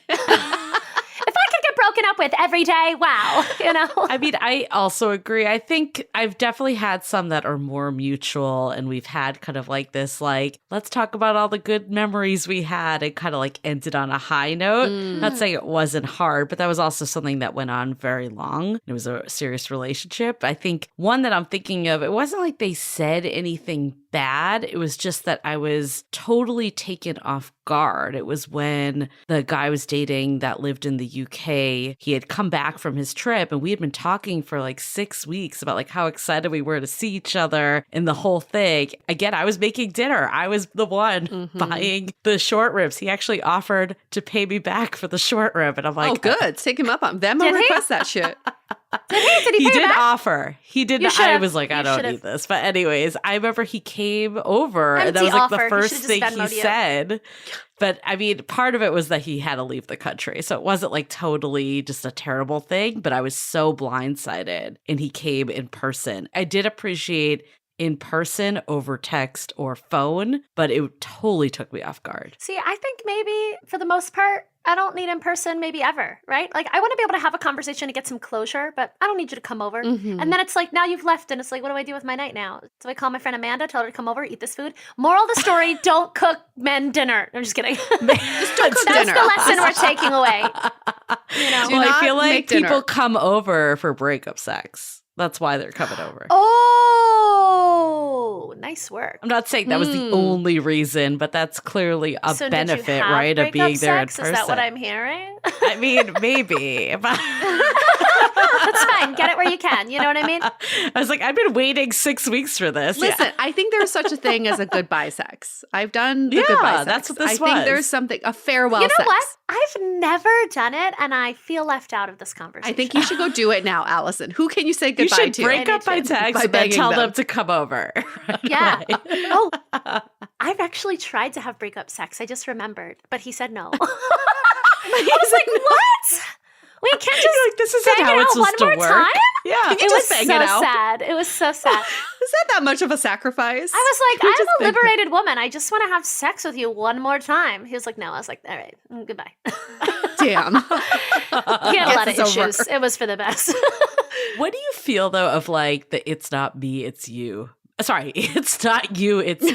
Speaker 3: If I could get broken up with every day, wow, you know?
Speaker 2: I mean, I also agree. I think I've definitely had some that are more mutual, and we've had kind of like this, like, let's talk about all the good memories we had. It kind of like ended on a high note. Not saying it wasn't hard, but that was also something that went on very long. It was a serious relationship. I think one that I'm thinking of, it wasn't like they said anything bad. It was just that I was totally taken off guard. It was when the guy I was dating that lived in the UK, he had come back from his trip and we had been talking for like 6 weeks about like how excited we were to see each other and the whole thing. Again, I was making dinner. I was the one buying the short ribs. He actually offered to pay me back for the short rib. And I'm like,
Speaker 1: oh, good. Take him up on them and request that shit.
Speaker 3: Did he
Speaker 2: did
Speaker 3: back?
Speaker 2: offer. He did. I was like, I don't need this. But anyways, I remember he came over and that was like the first thing he said. But I mean, part of it was that he had to leave the country. So it wasn't like totally just a terrible thing, but I was so blindsided and he came in person. I did appreciate in person over text or phone, but it totally took me off guard.
Speaker 3: See, I think maybe for the most part, I don't need in person maybe ever, right? Like, I want to be able to have a conversation to get some closure, but I don't need you to come over. And then it's like, now you've left, and it's like, what do I do with my night now? So I call my friend Amanda, tell her to come over, eat this food. Moral of the story, don't cook men dinner. I'm just kidding.
Speaker 1: Just don't cook
Speaker 3: That's
Speaker 1: dinner.
Speaker 3: the lesson we're taking away. You know?
Speaker 2: Well, I feel like people
Speaker 1: dinner.
Speaker 2: come over for breakup sex. That's why they're coming over.
Speaker 3: Oh, nice work.
Speaker 2: I'm not saying that was the only reason, but that's clearly a
Speaker 3: So
Speaker 2: benefit,
Speaker 3: did you have
Speaker 2: right, of being there in
Speaker 3: sex?
Speaker 2: person.
Speaker 3: Is that what I'm hearing?
Speaker 2: I mean, maybe.
Speaker 3: That's fine. Get it where you can. You know what I mean?
Speaker 2: I was like, I've been waiting 6 weeks for this.
Speaker 1: Listen, I think there's such a thing as a goodbye sex. I've done the goodbye sex.
Speaker 2: That's what this
Speaker 1: I think
Speaker 2: was.
Speaker 1: there's something, a farewell
Speaker 3: You know
Speaker 1: sex.
Speaker 3: what? I've never done it, and I feel left out of this conversation.
Speaker 1: I think you should go do it now, Allison. Who can you say
Speaker 2: You
Speaker 1: goodbye
Speaker 2: should
Speaker 1: to?
Speaker 2: break up by text
Speaker 1: By
Speaker 2: and then
Speaker 1: begging
Speaker 2: tell
Speaker 1: them.
Speaker 2: them to come over.
Speaker 3: Yeah. Oh, I've actually tried to have breakup sex. I just remembered, but he said no. I was like, what? We can't just
Speaker 2: Like, this isn't
Speaker 3: bang
Speaker 2: how
Speaker 3: it
Speaker 2: it's
Speaker 3: out one
Speaker 2: supposed to
Speaker 3: more
Speaker 2: work.
Speaker 3: time?
Speaker 2: Yeah.
Speaker 1: Can you
Speaker 3: It was
Speaker 1: just bang
Speaker 3: so
Speaker 1: it out?
Speaker 3: sad. It was so sad.
Speaker 1: Is that much of a sacrifice?
Speaker 3: I was like,
Speaker 1: Can you
Speaker 3: I'm
Speaker 1: just
Speaker 3: a
Speaker 1: bang-
Speaker 3: liberated woman. I just want to have sex with you one more time. He was like, no. I was like, all right, goodbye.
Speaker 1: Damn.
Speaker 3: He had a lot of
Speaker 1: Guess it's over.
Speaker 3: issues. It was for the best.
Speaker 2: What do you feel, though, of like the it's not me, it's you? Sorry, it's not you, it's me.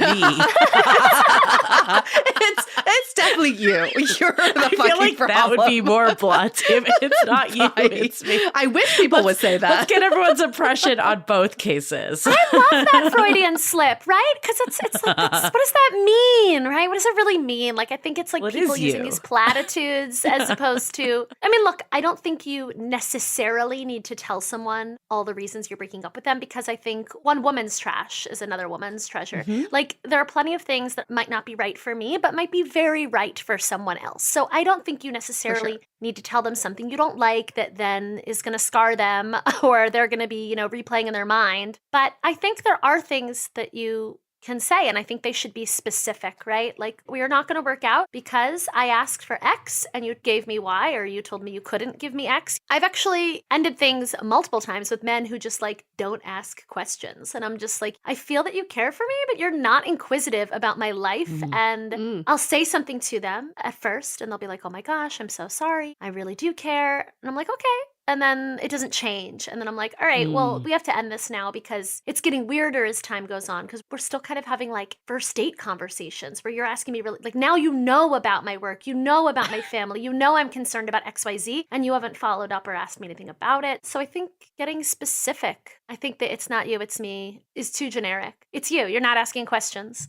Speaker 1: it's definitely you. You're the
Speaker 2: I
Speaker 1: fucking
Speaker 2: feel like
Speaker 1: problem.
Speaker 2: that would be more blunt if it's not you,
Speaker 1: Right.
Speaker 2: it's me.
Speaker 1: I wish people would say that.
Speaker 2: Let's get everyone's impression on both cases.
Speaker 3: I love that Freudian slip, right? Because it's like, what does that mean, right? What does it really mean? Like, I think it's like
Speaker 2: What
Speaker 3: people
Speaker 2: is
Speaker 3: using
Speaker 2: you?
Speaker 3: these platitudes as opposed to, I mean, look, I don't think you necessarily need to tell someone all the reasons you're breaking up with them, because I think one woman's trash is another woman's treasure. Like, there are plenty of things that might not be right for me, but might be very right for someone else. So I don't think you necessarily need to tell them something you don't like that then is going to scar them or they're going to be, replaying in their mind. But I think there are things that you can say. And I think they should be specific, right? Like, we are not going to work out because I asked for X and you gave me Y, or you told me you couldn't give me X. I've actually ended things multiple times with men who just like don't ask questions. And I'm just like, I feel that you care for me, but you're not inquisitive about my life. And I'll say something to them at first and they'll be like, oh my gosh, I'm so sorry. I really do care. And I'm like, okay. And then it doesn't change. And then I'm like, all right, well, we have to end this now because it's getting weirder as time goes on, because we're still kind of having like first date conversations where you're asking me really, like, now you know about my work, you know about my family, you know I'm concerned about XYZ, and you haven't followed up or asked me anything about it. So I think getting specific, I think that it's not you, it's me, is too generic. It's you. You're not asking questions.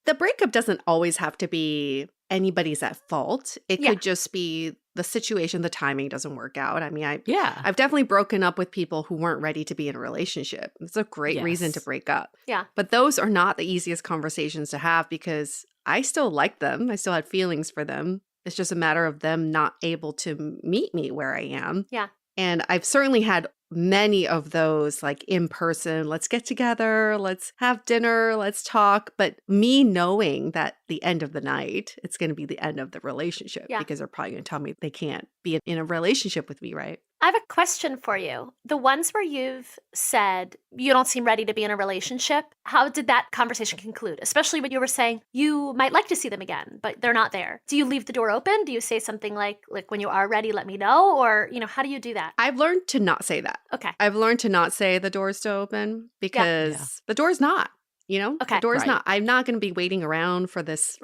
Speaker 1: The breakup doesn't always have to be anybody's at fault. It could just be the situation, the timing doesn't work out. I mean, I've definitely broken up with people who weren't ready to be in a relationship. It's a great reason to break up.
Speaker 3: Yeah.
Speaker 1: But those are not the easiest conversations to have because I still like them. I still had feelings for them. It's just a matter of them not able to meet me where I am.
Speaker 3: Yeah.
Speaker 1: And I've certainly had many of those, like in person, let's get together, let's have dinner, let's talk. But me knowing that the end of the night, it's going to be the end of the relationship because they're probably going to tell me they can't be in a relationship with me, right?
Speaker 3: I have a question for you. The ones where you've said you don't seem ready to be in a relationship, how did that conversation conclude? Especially when you were saying you might like to see them again, but they're not there. Do you leave the door open? Do you say something like when you are ready, let me know? Or, how do you do that?
Speaker 1: I've learned to not say that.
Speaker 3: Okay.
Speaker 1: I've learned to not say the door's still open because the door's not.
Speaker 3: Okay.
Speaker 1: The door's not. I'm not going to be waiting around for this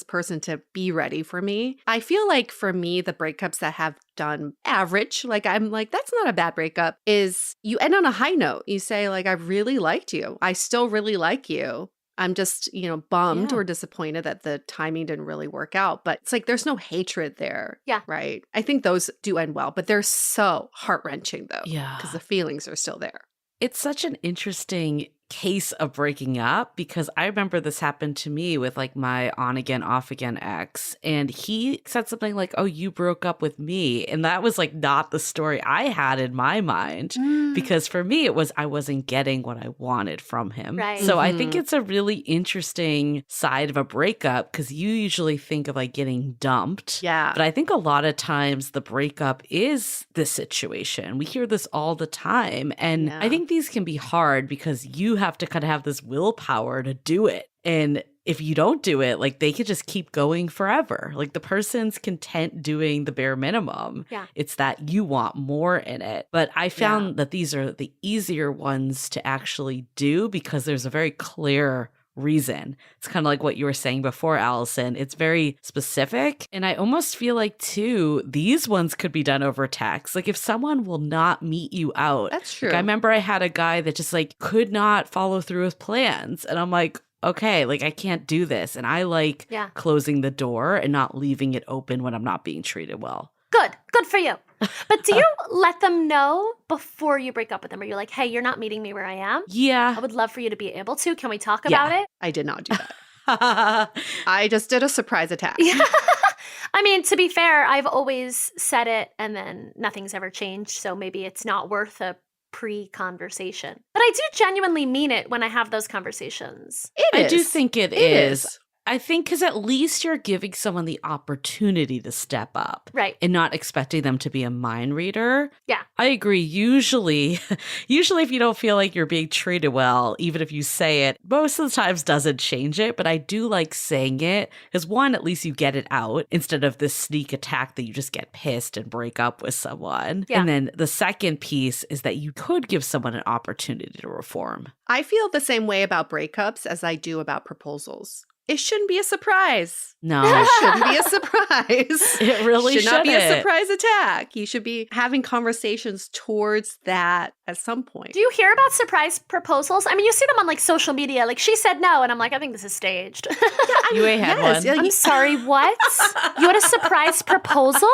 Speaker 1: person to be ready for me. I feel like for me, the breakups that have done average, I'm like, that's not a bad breakup, is you end on a high note. You say like, I really liked you. I still really like you. I'm just, bummed or disappointed that the timing didn't really work out. But it's like, there's no hatred there.
Speaker 3: Yeah.
Speaker 1: Right. I think those do end well, but they're so heart-wrenching though.
Speaker 2: Yeah.
Speaker 1: Because the feelings are still there.
Speaker 2: It's such an interesting case of breaking up because I remember this happened to me with my on again, off again ex. And he said something like, oh, you broke up with me. And that was not the story I had in my mind because for me, it was I wasn't getting what I wanted from him.
Speaker 3: Right.
Speaker 2: So I think it's a really interesting side of a breakup because you usually think of getting dumped.
Speaker 1: Yeah.
Speaker 2: But I think a lot of times the breakup is this situation. We hear this all the time. And I think these can be hard because you have to kind of have this willpower to do it. And if you don't do it, they could just keep going forever. The person's content doing the bare minimum.
Speaker 3: Yeah.
Speaker 2: It's that you want more in it. But I found that these are the easier ones to actually do because there's a very clear reason. It's kind of like what you were saying before, Allison. It's very specific. And I almost feel like, too, these ones could be done over text. If someone will not meet you out.
Speaker 1: That's true.
Speaker 2: I remember I had a guy that just could not follow through with plans. And I'm like, okay, I can't do this. And I closing the door and not leaving it open when I'm not being treated well.
Speaker 3: Good for you. But do you let them know before you break up with them? Are you like, hey, you're not meeting me where I am?
Speaker 2: Yeah.
Speaker 3: I would love for you to be able to. Can we talk about it?
Speaker 1: I did not do that. I just did a surprise attack.
Speaker 3: Yeah. I mean, to be fair, I've always said it and then nothing's ever changed. So maybe it's not worth a pre-conversation. But I do genuinely mean it when I have those conversations.
Speaker 2: I do think it is. I think because at least you're giving someone the opportunity to step up.
Speaker 3: Right.
Speaker 2: And not expecting them to be a mind reader.
Speaker 3: Yeah.
Speaker 2: I agree. Usually if you don't feel like you're being treated well, even if you say it, most of the times doesn't change it. But I do like saying it because one, at least you get it out instead of this sneak attack that you just get pissed and break up with someone.
Speaker 3: Yeah.
Speaker 2: And then the second piece is that you could give someone an opportunity to reform.
Speaker 1: I feel the same way about breakups as I do about proposals. It shouldn't be a surprise.
Speaker 2: No.
Speaker 1: It shouldn't be a surprise.
Speaker 2: It really
Speaker 1: should not be a
Speaker 2: shouldn't.
Speaker 1: surprise attack. You should be having conversations towards that at some point.
Speaker 3: Do you hear about surprise proposals? I mean, you see them on social media. She said no, and I'm like, I think this is staged.
Speaker 2: You had one.
Speaker 3: I'm sorry, what? You had a surprise proposal?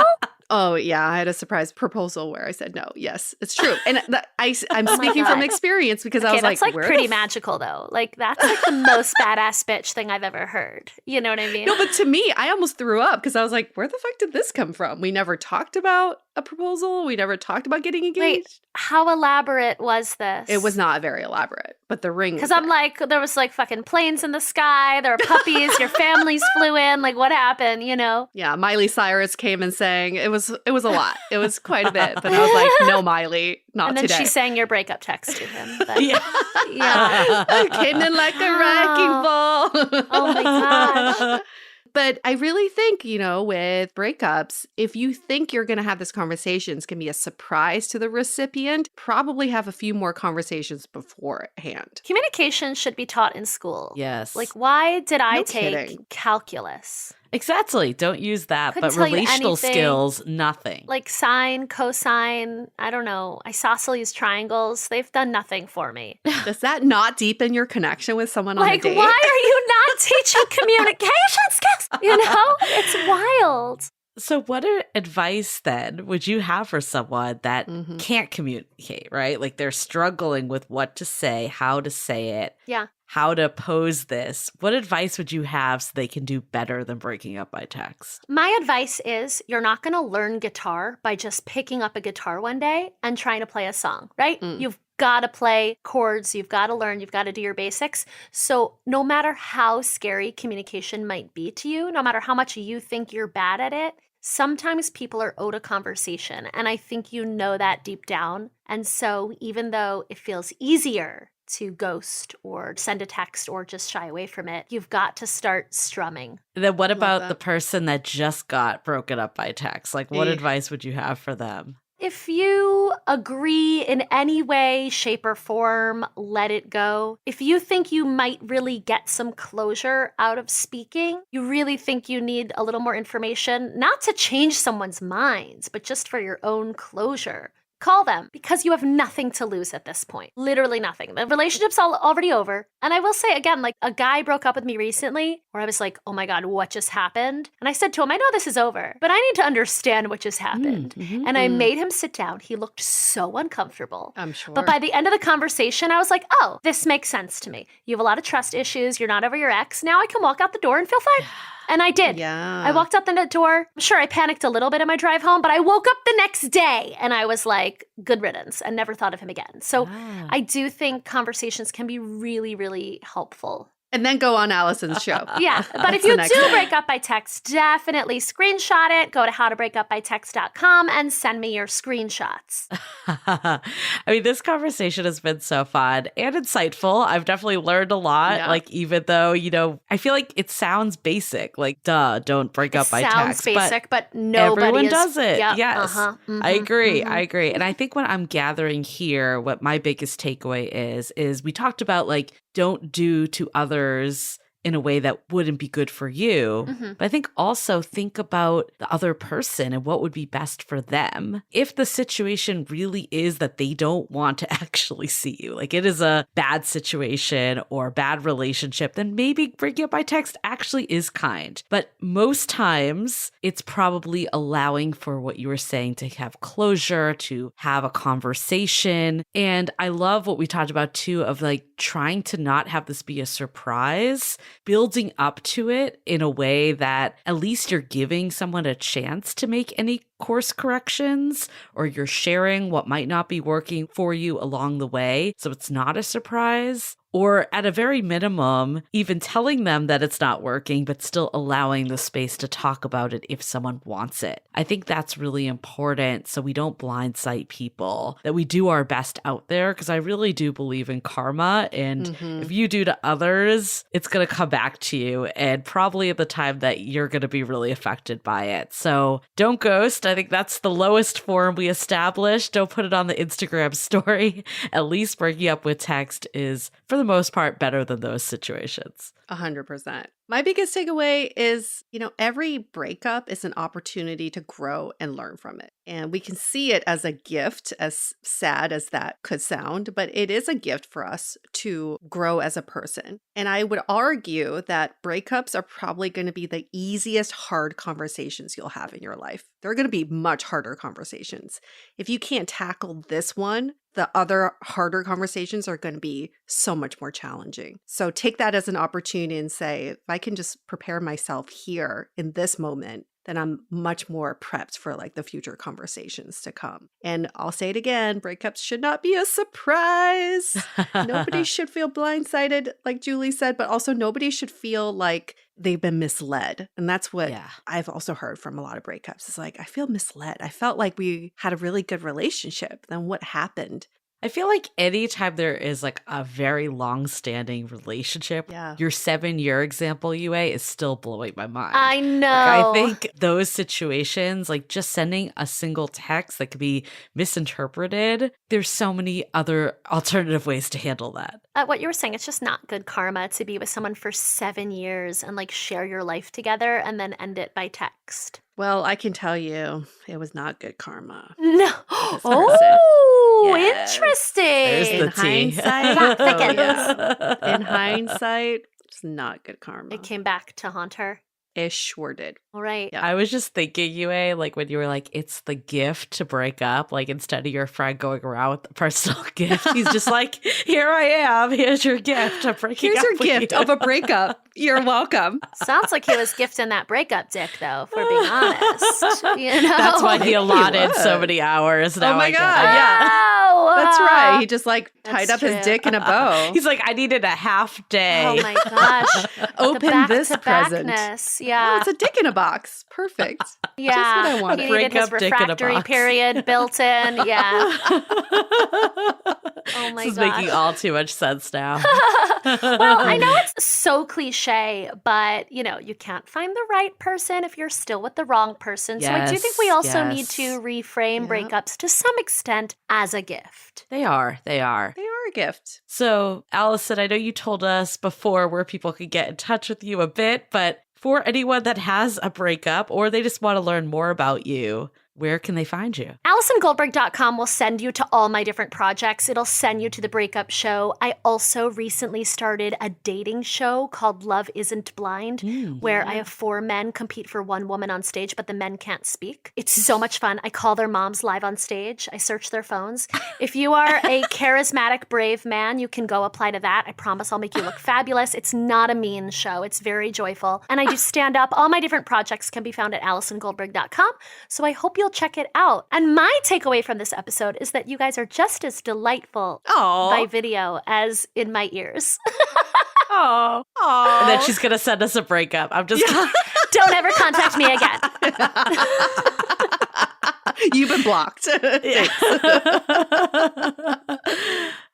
Speaker 1: Oh, yeah. I had a surprise proposal where I said no. Yes, it's true. And I'm speaking from experience because I was
Speaker 3: that's
Speaker 1: like,
Speaker 3: pretty magical, though. Like, that's like the most badass bitch thing I've ever heard. You know what I mean?
Speaker 1: No, but to me, I almost threw up because I was like, where the fuck did this come from? We never talked about a proposal. We never talked about getting engaged.
Speaker 3: Wait, how elaborate was this?
Speaker 1: It was not very elaborate, but the ring.
Speaker 3: Because I'm like, there was like fucking planes in the sky. There were puppies. Your families flew in. Like, what happened? You know?
Speaker 1: Yeah, Miley Cyrus came and sang. It was a lot. It was quite a bit. But I was like, no, Miley, not today.
Speaker 3: And then she sang your breakup text to him. But,
Speaker 2: Yeah.
Speaker 1: I came in like a wrecking ball.
Speaker 3: Oh my gosh.
Speaker 1: But I really think, with breakups, if you think you're going to have this conversation, it's going to be a surprise to the recipient, probably have a few more conversations beforehand.
Speaker 3: Communication should be taught in school.
Speaker 2: Yes.
Speaker 3: Like, why did I take
Speaker 1: kidding.
Speaker 3: calculus?
Speaker 2: Exactly. Don't use that.
Speaker 3: Couldn't
Speaker 2: But
Speaker 3: tell you
Speaker 2: relational
Speaker 3: anything.
Speaker 2: skills, nothing.
Speaker 3: Like sine, cosine, I don't know, isosceles triangles. They've done nothing for me.
Speaker 1: Does that not deepen your connection with someone on a
Speaker 3: Like,
Speaker 1: date?
Speaker 3: why are you not teaching communication skills? You know? It's wild.
Speaker 2: So what advice then would you have for someone that can't communicate, right? Like they're struggling with what to say, how to say it,
Speaker 3: Yeah.
Speaker 2: how to pose this. What advice would you have so they can do better than breaking up by text?
Speaker 3: My advice is you're not going to learn guitar by just picking up a guitar one day and trying to play a song, right? You've got to play chords. You've got to learn. You've got to do your basics. So no matter how scary communication might be to you, no matter how much you think you're bad at it, sometimes people are owed a conversation. And I think you know that deep down. And so even though it feels easier to ghost or send a text or just shy away from it, you've got to start strumming.
Speaker 2: Then what about the person that just got broken up by text? Like what advice would you have for them?
Speaker 3: If you agree in any way, shape, or form, let it go. If you think you might really get some closure out of speaking, you really think you need a little more information, not to change someone's minds, but just for your own closure. Call them because you have nothing to lose at this point. Literally nothing. The relationship's already over. And I will say again, like a guy broke up with me recently where I was like, oh my God, what just happened? And I said to him, I know this is over, but I need to understand what just happened. And I made him sit down. He looked so uncomfortable.
Speaker 1: I'm sure.
Speaker 3: But by the end of the conversation, I was like, oh, this makes sense to me. You have a lot of trust issues. You're not over your ex. Now I can walk out the door and feel fine. And I did.
Speaker 1: Yeah.
Speaker 3: I walked out the door. Sure, I panicked a little bit in my drive home, but I woke up the next day and I was like, good riddance, and never thought of him again. So I do think conversations can be really, really helpful.
Speaker 1: And then go on Allison's show.
Speaker 3: Yeah, but if you do break up by text, definitely screenshot it. Go to howtobreakupbytext.com and send me your screenshots.
Speaker 2: I mean, this conversation has been so fun and insightful. I've definitely learned a lot. Yeah. Like, even though, I feel like it sounds basic. Like, duh, don't break up by text.
Speaker 3: Sounds basic, but nobody
Speaker 2: everyone does it.
Speaker 3: Yep,
Speaker 2: yes. I agree. I agree. And I think what I'm gathering here, what my biggest takeaway is we talked about, like, don't do to others in a way that wouldn't be good for you. But I think also think about the other person and what would be best for them. If the situation really is that they don't want to actually see you, like it is a bad situation or bad relationship, then maybe breaking up by text actually is kind. But most times it's probably allowing for what you were saying to have closure, to have a conversation. And I love what we talked about too, of like trying to not have this be a surprise, building up to it in a way that at least you're giving someone a chance to make any course corrections, or you're sharing what might not be working for you along the way, so it's not a surprise. Or at a very minimum, even telling them that it's not working, but still allowing the space to talk about it if someone wants it. I think that's really important so we don't blindside people, that we do our best out there, because I really do believe in karma. And if you do to others, it's going to come back to you, and probably at the time that you're going to be really affected by it. So don't ghost. I think that's the lowest form we established. Don't put it on the Instagram story. At least breaking up with text is, for the most part, better than those situations.
Speaker 1: 100%. My biggest takeaway is, every breakup is an opportunity to grow and learn from it. And we can see it as a gift, as sad as that could sound, but it is a gift for us to grow as a person. And I would argue that breakups are probably going to be the easiest hard conversations you'll have in your life. They're going to be much harder conversations. If you can't tackle this one, the other harder conversations are going to be so much more challenging. So take that as an opportunity and say, if I can just prepare myself here in this moment, then I'm much more prepped for like the future conversations to come. And I'll say it again, breakups should not be a surprise. Nobody should feel blindsided, like Julie said, but also nobody should feel like they've been misled. And that's what I've also heard from a lot of breakups. It's like, I feel misled. I felt like we had a really good relationship. Then what happened?
Speaker 2: I feel like anytime there is like a very long-standing relationship, your 7-year example, UA, is still blowing my mind.
Speaker 3: I know.
Speaker 2: I think those situations, like just sending a single text that could be misinterpreted, there's so many other alternative ways to handle that.
Speaker 3: What you were saying, it's just not good karma to be with someone for 7 years and like share your life together and then end it by text.
Speaker 1: Well, I can tell you it was not good karma.
Speaker 3: No. Interesting.
Speaker 2: There's the tea.
Speaker 1: In hindsight, it's not good karma.
Speaker 3: It came back to haunt her.
Speaker 1: It sure did.
Speaker 3: All right.
Speaker 2: Yeah. I was just thinking, UA, like when you were like, it's the gift to break up, like instead of your friend going around with the personal gift, he's just like, here I am. Here's your gift of breaking up.
Speaker 1: Here's your gift of a breakup. You're welcome.
Speaker 3: Sounds like he was gifting that breakup dick, though, if we're being honest.
Speaker 2: That's why he allotted so many hours. Now
Speaker 1: oh my
Speaker 2: I
Speaker 1: God.
Speaker 2: Yeah.
Speaker 1: That's right. He just like tied up his dick in a bow.
Speaker 2: He's like, I needed a half day.
Speaker 3: Oh my gosh.
Speaker 1: Open this present.
Speaker 3: Yeah.
Speaker 1: Oh, it's a dick in a box. Perfect.
Speaker 3: Yeah.
Speaker 1: Just what I wanted.
Speaker 3: He needed his refractory period built in. Yeah. Oh my
Speaker 2: This is
Speaker 3: gosh.
Speaker 2: making all too much sense now.
Speaker 3: Well, I know it's so cliche, but you can't find the right person if you're still with the wrong person. So I do think we also need to reframe breakups to some extent as a gift.
Speaker 2: They are.
Speaker 1: They are a gift.
Speaker 2: So, Allison, I know you told us before where people could get in touch with you a bit, but for anyone that has a breakup or they just want to learn more about you, where can they find you?
Speaker 3: AllisonGoldberg.com will send you to all my different projects. It'll send you to the breakup show. I also recently started a dating show called Love Isn't Blind, where I have 4 men compete for 1 woman on stage, but the men can't speak. It's so much fun. I call their moms live on stage. I search their phones. If you are a charismatic, brave man, you can go apply to that. I promise I'll make you look fabulous. It's not a mean show. It's very joyful. And I do stand up. All my different projects can be found at AllisonGoldberg.com. So I hope you'll check it out. And my takeaway from this episode is that you guys are just as delightful by video as in my ears.
Speaker 2: Oh, and then she's gonna send us a breakup. I'm just
Speaker 3: don't ever contact me again.
Speaker 1: You've been blocked.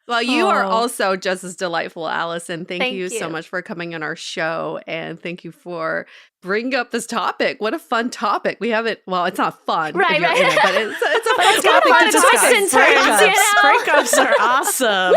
Speaker 1: Well, you are also just as delightful, Allison. Thank you so much for coming on our show. And thank you for bringing up this topic. What a fun topic. We haven't, well, it's not fun.
Speaker 3: Right.
Speaker 1: But it's a fun topic to discuss.
Speaker 2: Breakups are awesome.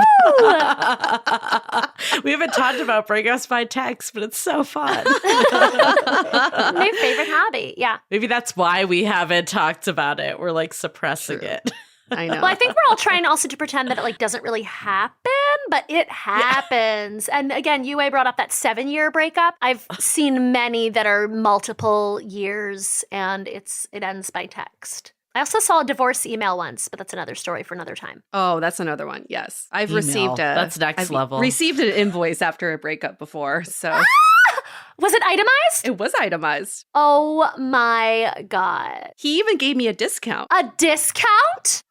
Speaker 2: We haven't talked about breakups by text, but it's so fun.
Speaker 3: My favorite hobby. Yeah.
Speaker 2: Maybe that's why we haven't talked about it. We're like suppressing it.
Speaker 1: I know.
Speaker 3: Well, I think we're all trying also to pretend that it doesn't really happen, but it happens. Yeah. And again, Yue brought up that 7-year breakup. I've seen many that are multiple years, and it ends by text. I also saw a divorce email once, but that's another story for another time.
Speaker 1: Oh, that's another one. Yes, I've received
Speaker 2: that's next level.
Speaker 1: Received an invoice after a breakup before. So.
Speaker 3: Was it itemized?
Speaker 1: It was itemized.
Speaker 3: Oh my God.
Speaker 1: He even gave me a discount.
Speaker 3: A discount?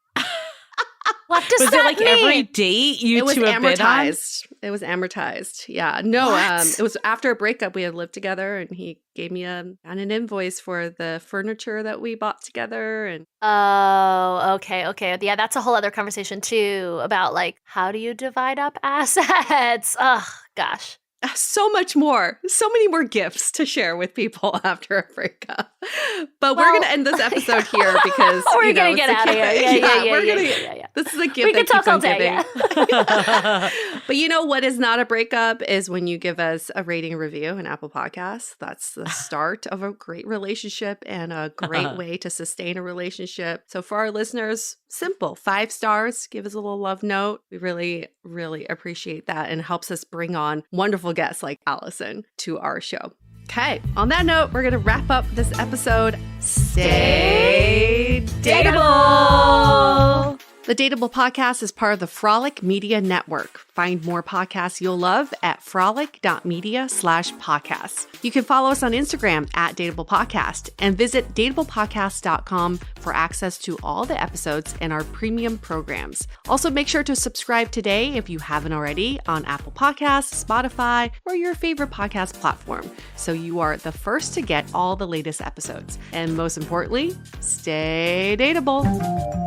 Speaker 3: What does that
Speaker 2: mean? Was it like every date
Speaker 1: it was
Speaker 2: two have
Speaker 1: amortized. It was amortized. Yeah. No, it was after a breakup. We had lived together and he gave me an invoice for the furniture that we bought together. And
Speaker 3: oh, okay. Yeah, that's a whole other conversation too about like, how do you divide up assets? Oh, gosh.
Speaker 1: so much more, so many more gifts to share with people after a breakup. But we're going to end this episode here because
Speaker 3: we're going to get out of here. Yeah.
Speaker 1: This is a gift.
Speaker 3: We can talk all day.
Speaker 1: But you know what is not a breakup is when you give us a rating and review in Apple Podcasts. That's the start of a great relationship and a great way to sustain a relationship. So for our listeners, simple, 5 stars. Give us a little love note. We really, really appreciate that and helps us bring on wonderful guests like Allison to our show. Okay, on that note, we're going to wrap up this episode. Stay dateable! The Dateable Podcast is part of the Frolic Media Network. Find more podcasts you'll love at frolic.media/podcasts. You can follow us on Instagram at Dateable Podcast and visit dateablepodcast.com for access to all the episodes and our premium programs. Also, make sure to subscribe today if you haven't already on Apple Podcasts, Spotify, or your favorite podcast platform, so you are the first to get all the latest episodes. And most importantly, stay dateable.